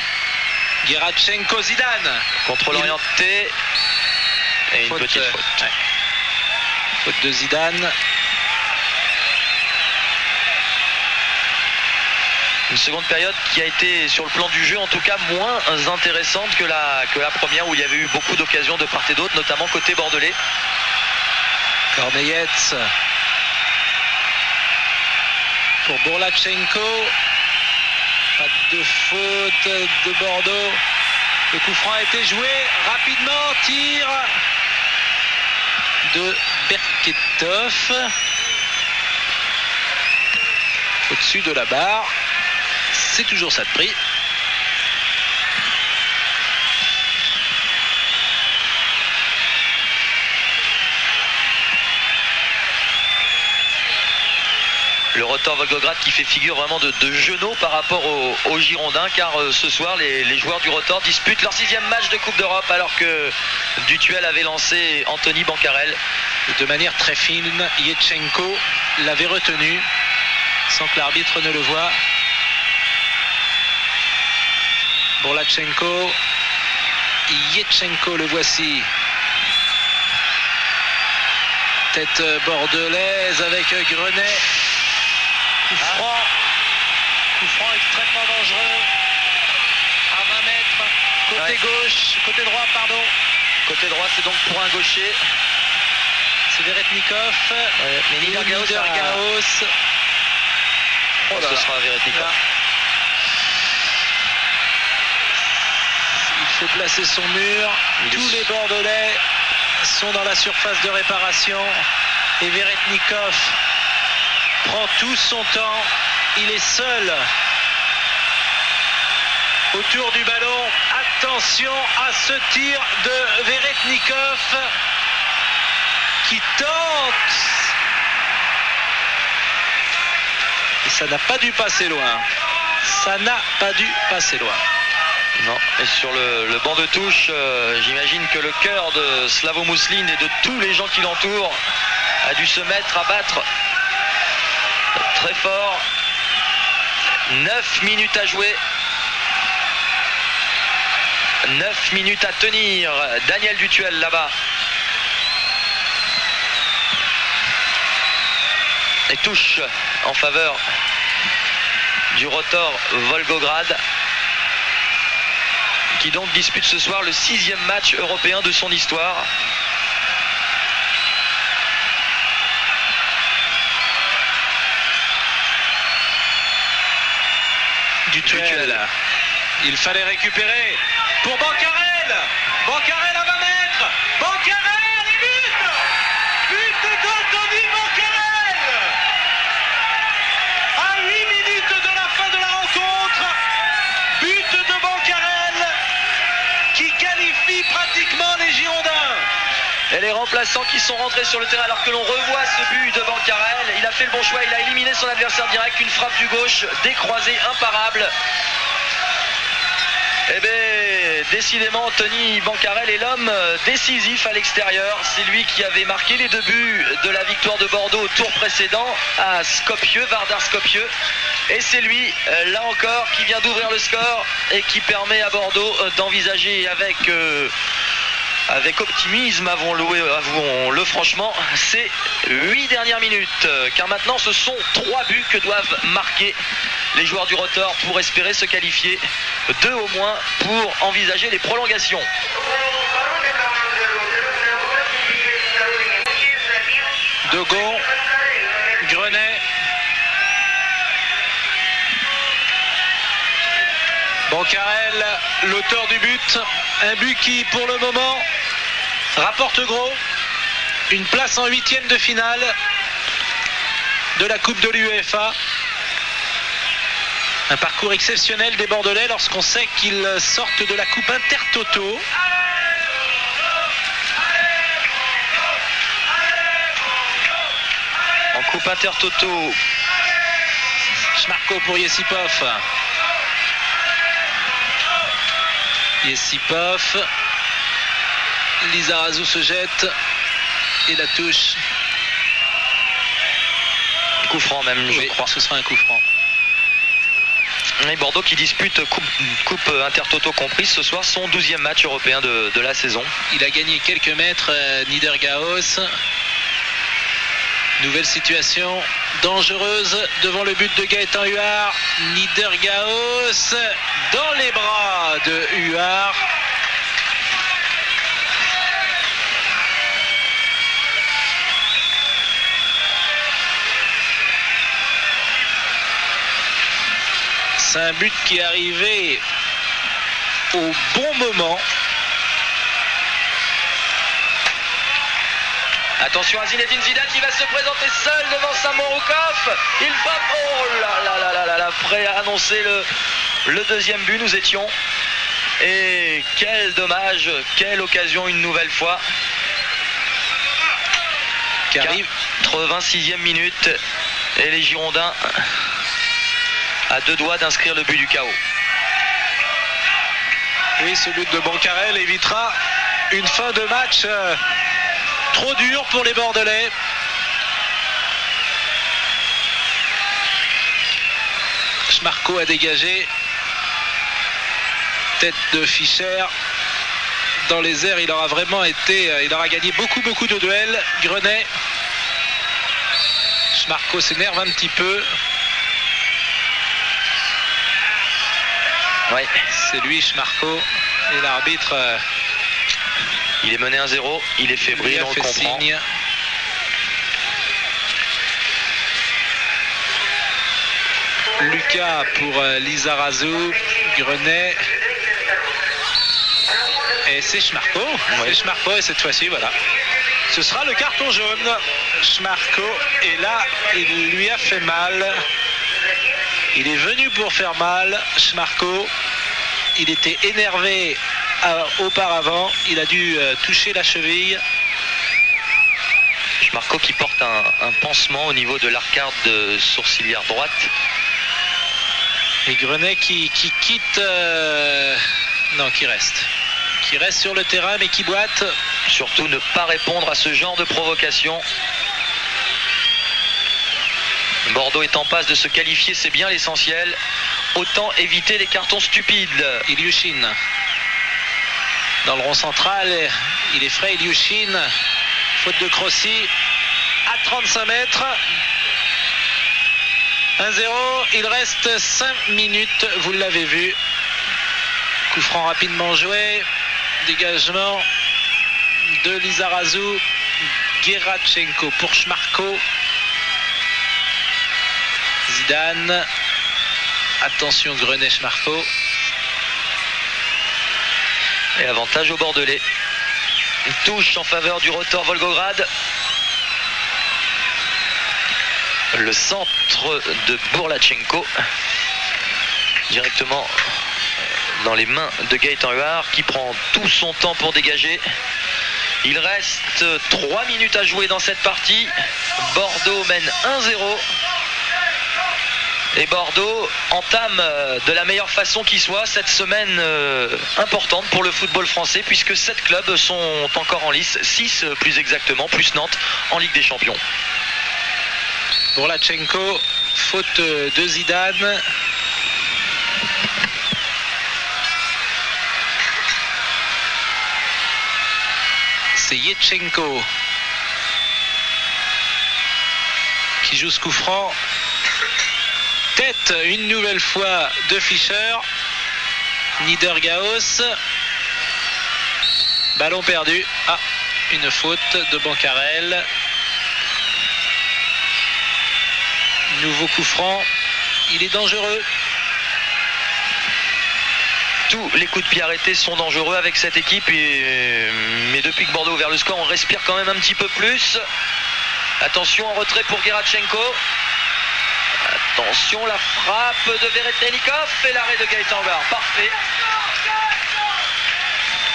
S1: Gerachenko Zidane.
S2: Contrôle orienté. Et une petite faute.
S1: Ouais. Faute de Zidane.
S2: Une seconde période qui a été, sur le plan du jeu, en tout cas moins intéressante que la première, où il y avait eu beaucoup d'occasions de part et d'autre, notamment côté bordelais.
S1: Corneyets pour Bourlachenko. Pas de faute de Bordeaux. Le coup franc a été joué rapidement. Tir de Berketov. Au-dessus de la barre. C'est toujours ça de prix.
S2: Le Rotor Volgograd qui fait figure vraiment de genou par rapport aux Girondins, car ce soir les joueurs du Rotor disputent leur 6e match de Coupe d'Europe, alors que Dutuel avait lancé Anthony Bancarel.
S1: De manière très fine, Yetchenko l'avait retenu sans que l'arbitre ne le voie. Bourlachenko, Yetchenko, le voici. Tête bordelaise avec Grenet. Coup franc extrêmement dangereux. À 20 mètres. Côté gauche, côté droit, pardon.
S2: Côté droit, c'est donc pour un gaucher.
S1: C'est Veretnikov.
S2: Mais Niedergaos.
S1: Oh là,
S2: ce sera Veretnikov.
S1: Là. Il faut placer son mur. Tous les Bordelais sont dans la surface de réparation. Et Veretnikov prend tout son temps. Il est seul autour du ballon. Attention à ce tir de Veretnikov qui tente. Et ça n'a pas dû passer loin. Ça n'a pas dû passer loin.
S2: Non. Et sur le banc de touche, j'imagine que le cœur de Slavo Muslin et de tous les gens qui l'entourent a dû se mettre à battre très fort. 9 minutes à jouer. 9 minutes à tenir. Daniel Dutuel là-bas. Et touche en faveur du Rotor Volgograd, qui donc dispute ce soir le 6e match européen de son histoire.
S1: Dutuel. Il fallait récupérer pour Bancarel. Bancarel à 20 mètres. Bancarel et but. But d'Anthony Bancarel. À 8 minutes de la fin de la rencontre. But de Bancarel qui qualifie pratiquement les Girondins.
S2: Et les remplaçants qui sont rentrés sur le terrain, alors que l'on revoit ce but de Bancarel. Il a fait le bon choix, il a éliminé son adversaire direct, une frappe du gauche décroisée imparable. Eh bien, Et décidément, Tony Bancarel est l'homme décisif à l'extérieur. C'est lui qui avait marqué les 2 buts de la victoire de Bordeaux au tour précédent à Skopje, Vardar Skopje. Et c'est lui, là encore, qui vient d'ouvrir le score et qui permet à Bordeaux d'envisager avec optimisme, avouons-le franchement, ces 8 dernières minutes. Car maintenant, ce sont 3 buts que doivent marquer les joueurs du Rotor pour espérer se qualifier. 2 au moins pour envisager les prolongations.
S1: Dogon, Grenet, Bancarel, l'auteur du but. Un but qui, pour le moment, rapporte gros. Une place en 8e de finale de la Coupe de l'UEFA. Un parcours exceptionnel des Bordelais lorsqu'on sait qu'ils sortent de la Coupe Intertoto.
S2: En Coupe Intertoto,
S1: Schmarko pour Yesipov. Yesipov. Lizarazu se jette et la touche.
S2: Coup franc même, je crois.
S1: Ce sera un coup franc.
S2: Et Bordeaux qui dispute coupe Intertoto comprise ce soir son 12e match européen de la saison.
S1: Il a gagné quelques mètres, Niedergaos. Nouvelle situation dangereuse devant le but de Gaëtan Huard. Niedergaos dans les bras de Huard. C'est un but qui est arrivé au bon moment.
S2: Attention à Zinedine Zidane qui va se présenter seul devant Samorukov. Il frappe. Oh là là, prêt à annoncer le 2e but. Nous étions. Et quel dommage, quelle occasion une nouvelle fois.
S1: Qui arrive.
S2: 86e minute. Et les Girondins à 2 doigts d'inscrire le but du chaos.
S1: Oui, ce but de Bancarel évitera une fin de match trop dure pour les Bordelais. Schmarko a dégagé. Tête de Fischer. Dans les airs, il aura vraiment été... il aura gagné beaucoup de duels. Grenet. Schmarko s'énerve un petit peu.
S2: Ouais.
S1: C'est lui, Schmarko. Et l'arbitre...
S2: il est mené 1-0. Il est fébrile, on le comprend. Signe.
S1: Lucas pour Lizarazu. Grenet. Et c'est Schmarko. Oui. C'est Schmarko et cette fois-ci, voilà. Ce sera le carton jaune. Schmarko. Et là, il lui a fait mal. Il est venu pour faire mal, Schmarko. Il était énervé auparavant. Il a dû toucher la cheville.
S2: Schmarko qui porte un pansement au niveau de l'arcade sourcilière droite.
S1: Et Grenet qui quitte... non, qui reste. Qui reste sur le terrain mais qui boite.
S2: Surtout ne pas répondre à ce genre de provocation. Bordeaux est en passe de se qualifier, c'est bien l'essentiel. Autant éviter les cartons stupides.
S1: Ilyushin. Dans le rond central, il est frais, Ilyushin. Faute de Crossi. À 35 mètres. 1-0. Il reste 5 minutes, vous l'avez vu. Coup franc rapidement joué. Dégagement de Lizarazu. Gerachenko pour Schmarko. Zidane. Attention Grenet, Schmarko.
S2: Et avantage au Bordelais. Une touche en faveur du Rotor Volgograd. Le centre de Bourlachenko. Directement dans les mains de Gaëtan Huard qui prend tout son temps pour dégager. Il reste 3 minutes à jouer dans cette partie. Bordeaux mène 1-0. Et Bordeaux entame de la meilleure façon qui soit cette semaine importante pour le football français, puisque 7 clubs sont encore en lice, 6 plus exactement, plus Nantes en Ligue des Champions.
S1: Borlachenko, faute de Zidane. C'est Yetchenko qui joue ce coup franc. Tête une nouvelle fois de Fischer. Niedergaos. Ballon perdu. Ah, une faute de Bancarel. Nouveau coup franc. Il est dangereux.
S2: Tous les coups de pied arrêtés sont dangereux avec cette équipe. Mais depuis que Bordeaux a ouvert le score, on respire quand même un petit peu plus. Attention en retrait pour Gerachenko. Attention, la frappe de Veretnenikov et l'arrêt de Gaëtan Huard. Parfait.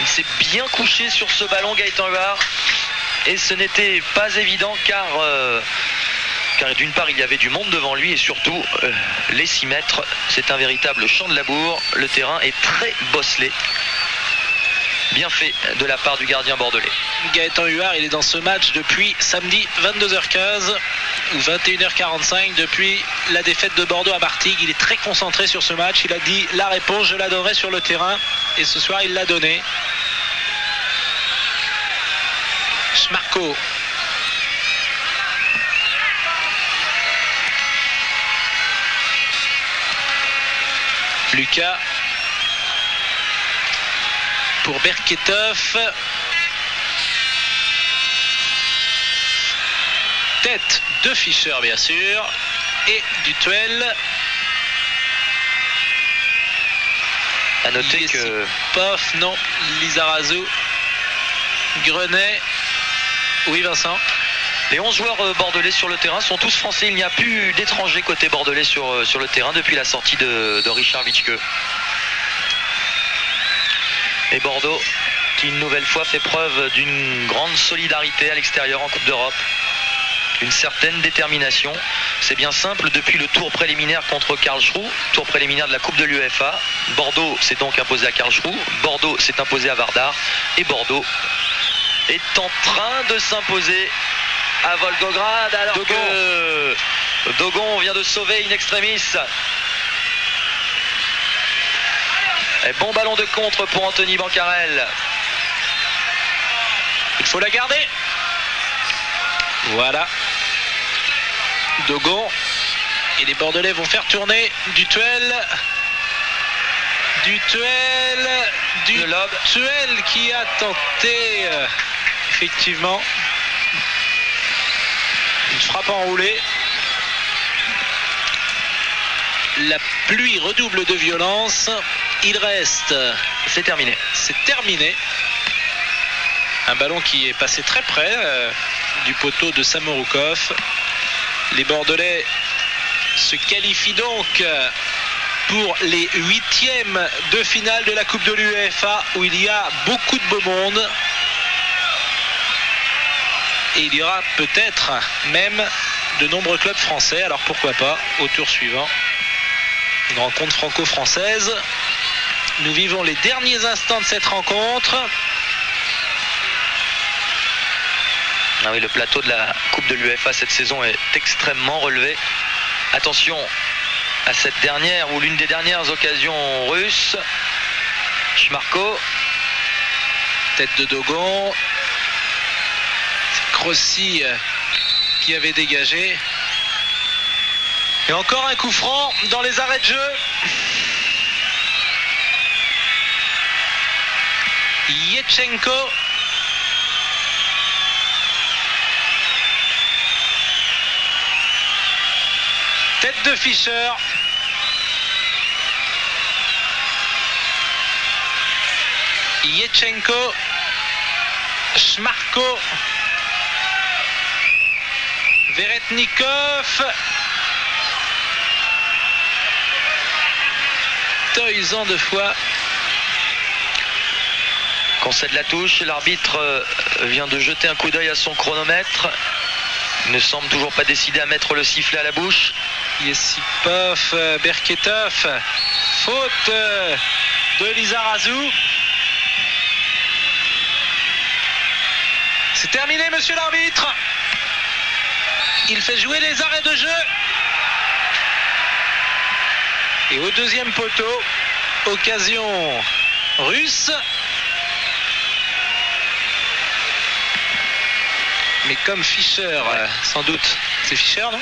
S2: Il s'est bien couché sur ce ballon, Gaëtan Huard. Et ce n'était pas évident car d'une part il y avait du monde devant lui et surtout les 6 mètres, c'est un véritable champ de labour. Le terrain est très bosselé. Bien fait de la part du gardien bordelais.
S1: Gaëtan Huard, il est dans ce match depuis samedi 22h15 ou 21h45 depuis la défaite de Bordeaux à Martigues. Il est très concentré sur ce match. Il a dit la réponse, je la donnerai sur le terrain. Et ce soir, il l'a donné. Schmarko. Lucas. Pour Berketov. Tête de Fischer bien sûr. Et Dutuel.
S2: À noter que
S1: Pof, non. Lizarazu. Grenet. Oui Vincent.
S2: Les 11 joueurs bordelais sur le terrain sont tous français. Il n'y a plus d'étrangers côté bordelais sur le terrain depuis la sortie de Richard Witschke. Et Bordeaux qui une nouvelle fois fait preuve d'une grande solidarité à l'extérieur en Coupe d'Europe. Une certaine détermination. C'est bien simple, depuis le tour préliminaire contre Karlsruhe, tour préliminaire de la Coupe de l'UEFA, Bordeaux s'est donc imposé à Karlsruhe, Bordeaux s'est imposé à Vardar et Bordeaux est en train de s'imposer à Volgograd alors que Dogon vient de sauver in extremis. Et bon ballon de contre pour Anthony Bancarel.
S1: Il faut la garder. Voilà. Dogon. Et les Bordelais vont faire tourner Dutuel. Dutuel qui a tenté effectivement une frappe enroulée. La pluie redouble de violence. Il reste.
S2: C'est terminé.
S1: C'est terminé. Un ballon qui est passé très près du poteau de Samorukov. Les Bordelais se qualifient donc pour les 8e de finale de la Coupe de l'UEFA où il y a beaucoup de beau monde. Et il y aura peut-être même de nombreux clubs français. Alors pourquoi pas au tour suivant. Une rencontre franco-française. Nous vivons les derniers instants de cette rencontre.
S2: Ah oui, le plateau de la Coupe de l'UEFA cette saison est extrêmement relevé. Attention à cette dernière ou l'une des dernières occasions russes. Schmarko.
S1: Tête de Dogon. C'est Crossi qui avait dégagé. Et encore un coup franc dans les arrêts de jeu. Yetchenko. Tête de Fischer. Yetchenko. Schmarko. Veretnikov. Toisant deux fois.
S2: Concède la touche, l'arbitre vient de jeter un coup d'œil à son chronomètre. ne semble toujours pas décidé à mettre le sifflet à la bouche.
S1: Yesipov, Berketov, faute de Lizarazu. C'est terminé, monsieur l'arbitre. Il fait jouer les arrêts de jeu. Et au deuxième poteau, occasion russe. Mais comme Fischer, sans doute. C'est Fischer, non?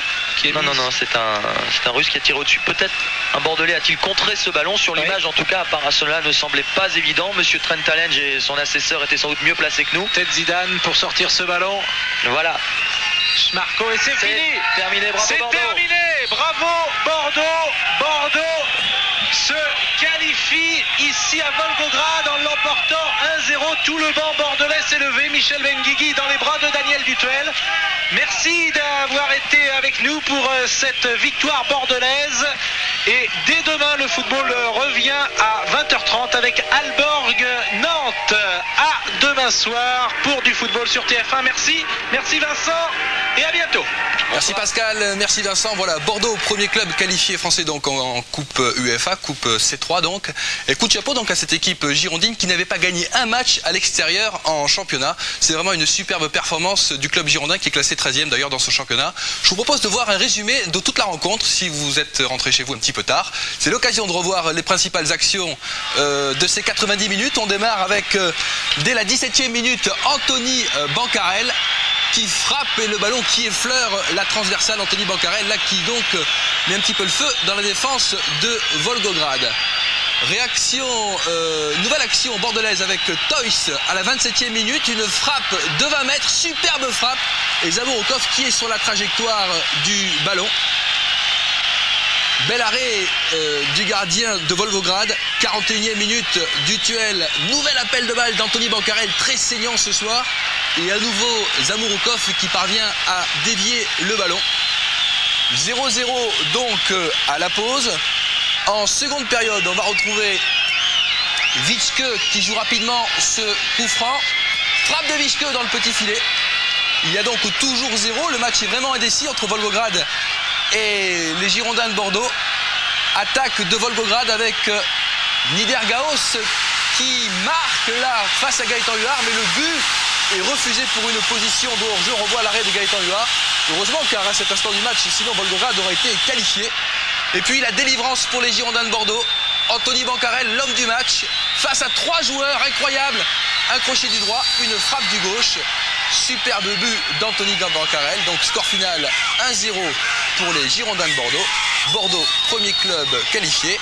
S2: Non, c'est un Russe qui a tiré au-dessus. Peut-être un Bordelais a-t-il contré ce ballon sur l'image. En tout cas, cela ne semblait pas évident. Monsieur Trent Alenge et son assesseur étaient sans doute mieux placés que nous.
S1: Peut-être Zidane pour sortir ce ballon.
S2: Voilà.
S1: Schmarko, et c'est fini.
S2: Terminé, bravo
S1: c'est
S2: Bordeaux.
S1: Terminé, bravo Bordeaux. Bordeaux se qualifie ici à Volgograd en l'emportant 1-0. Tout le banc bordelais s'est levé. Michel Benguigui dans les bras de Daniel Dutuel. Merci d'avoir été avec nous pour cette victoire bordelaise. Et dès demain, le football revient à 20h30 avec Alborg Nantes. À demain soir pour du football sur TF1. Merci Vincent et à bientôt.
S4: Merci Pascal, merci Vincent. Voilà, Bordeaux, premier club qualifié français donc en Coupe UEFA, Coupe C3 donc. Et coup de chapeau donc à cette équipe girondine qui n'avait pas gagné un match à l'extérieur en championnat. C'est vraiment une superbe performance du club girondin qui est classé 13e d'ailleurs dans ce championnat. Je vous propose de voir un résumé de toute la rencontre si vous êtes rentré chez vous un petit peu tard. C'est l'occasion de revoir les principales actions de ces 90 minutes. On démarre avec dès la 17e minute Anthony Bancarel qui frappe et le ballon qui effleure la transversale. Anthony Bancarel là qui donc met un petit peu le feu dans la défense de Volgograd. Nouvelle action bordelaise avec Toys à la 27e minute, une frappe de 20 mètres, superbe frappe et Zamourokov qui est sur la trajectoire du ballon. Bel arrêt du gardien de Volgograd, 41e minute du duel, nouvel appel de balle d'Anthony Bancarel, très saignant ce soir. Et à nouveau Zamourokov qui parvient à dévier le ballon. 0-0 donc à la pause. En seconde période, on va retrouver Vitschke qui joue rapidement ce coup franc. Frappe de Vitschke dans le petit filet. Il y a donc toujours 0. Le match est vraiment indécis entre Volgograd et les Girondins de Bordeaux. Attaque de Volgograd avec Niedergaos qui marque là face à Gaëtan Huard, mais le but est refusé pour une position de hors-jeu. On revoit l'arrêt de Gaëtan Huard. Heureusement car à cet instant du match, sinon Volgograd aurait été qualifié. Et puis la délivrance pour les Girondins de Bordeaux. Anthony Bancarel, l'homme du match, face à 3 joueurs incroyables. Un crochet du droit, une frappe du gauche. Superbe but d'Anthony Bancarel. Donc score final 1-0 pour les Girondins de Bordeaux. Bordeaux, premier club qualifié.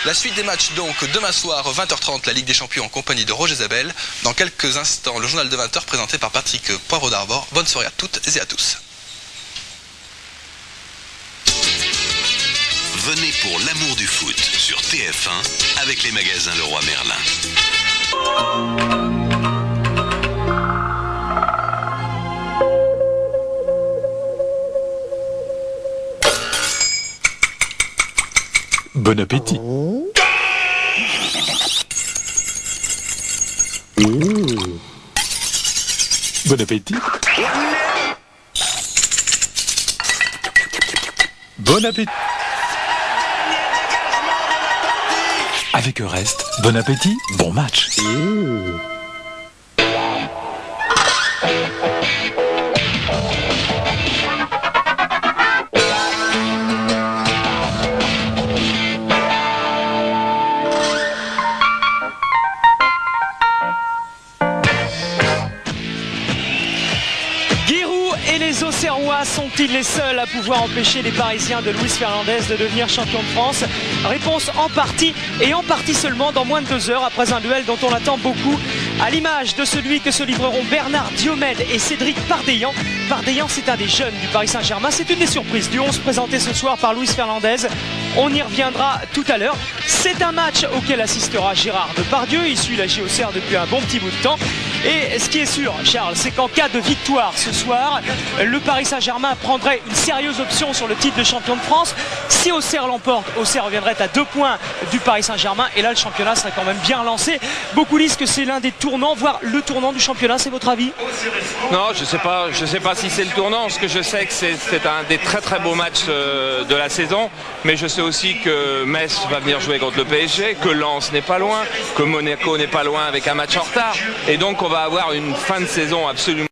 S4: La suite des matchs donc demain soir 20h30, la Ligue des Champions en compagnie de Roger Zabel. Dans quelques instants, le journal de 20h présenté par Patrick Poivre d'Arvor. Bonne soirée à toutes et à tous.
S3: Venez pour l'amour du foot sur TF1 avec les magasins Leroy Merlin.
S5: Bon appétit. Bon appétit. Bon appétit. Avec Eurest, bon appétit, bon match.
S6: Sont-ils les seuls à pouvoir empêcher les Parisiens de Luis Fernandez de devenir champion de France? Réponse en partie et en partie seulement dans moins de 2 heures après un duel dont on attend beaucoup, à l'image de celui que se livreront Bernard Diomède et Cédric Pardeillan. Pardeillan, c'est un des jeunes du Paris Saint-Germain, c'est une des surprises du 11 présenté ce soir par Luis Fernandez. On y reviendra tout à l'heure. C'est un match auquel assistera Gérard Depardieu, il suit la JOCR depuis un bon petit bout de temps. Et ce qui est sûr, Charles, c'est qu'en cas de victoire ce soir, le Paris Saint-Germain prendrait une sérieuse option sur le titre de champion de France. Si Auxerre l'emporte, Auxerre reviendrait à 2 points du Paris Saint-Germain et là le championnat serait quand même bien lancé. Beaucoup disent que c'est l'un des tournants, voire le tournant du championnat, c'est votre avis?
S7: Non, je sais pas si c'est le tournant. Ce que je sais que c'est un des très très beaux matchs de la saison, mais je sais aussi que Metz va venir jouer contre le PSG, que Lens n'est pas loin, que Monaco n'est pas loin avec un match en retard, et donc on va avoir une fin de saison absolument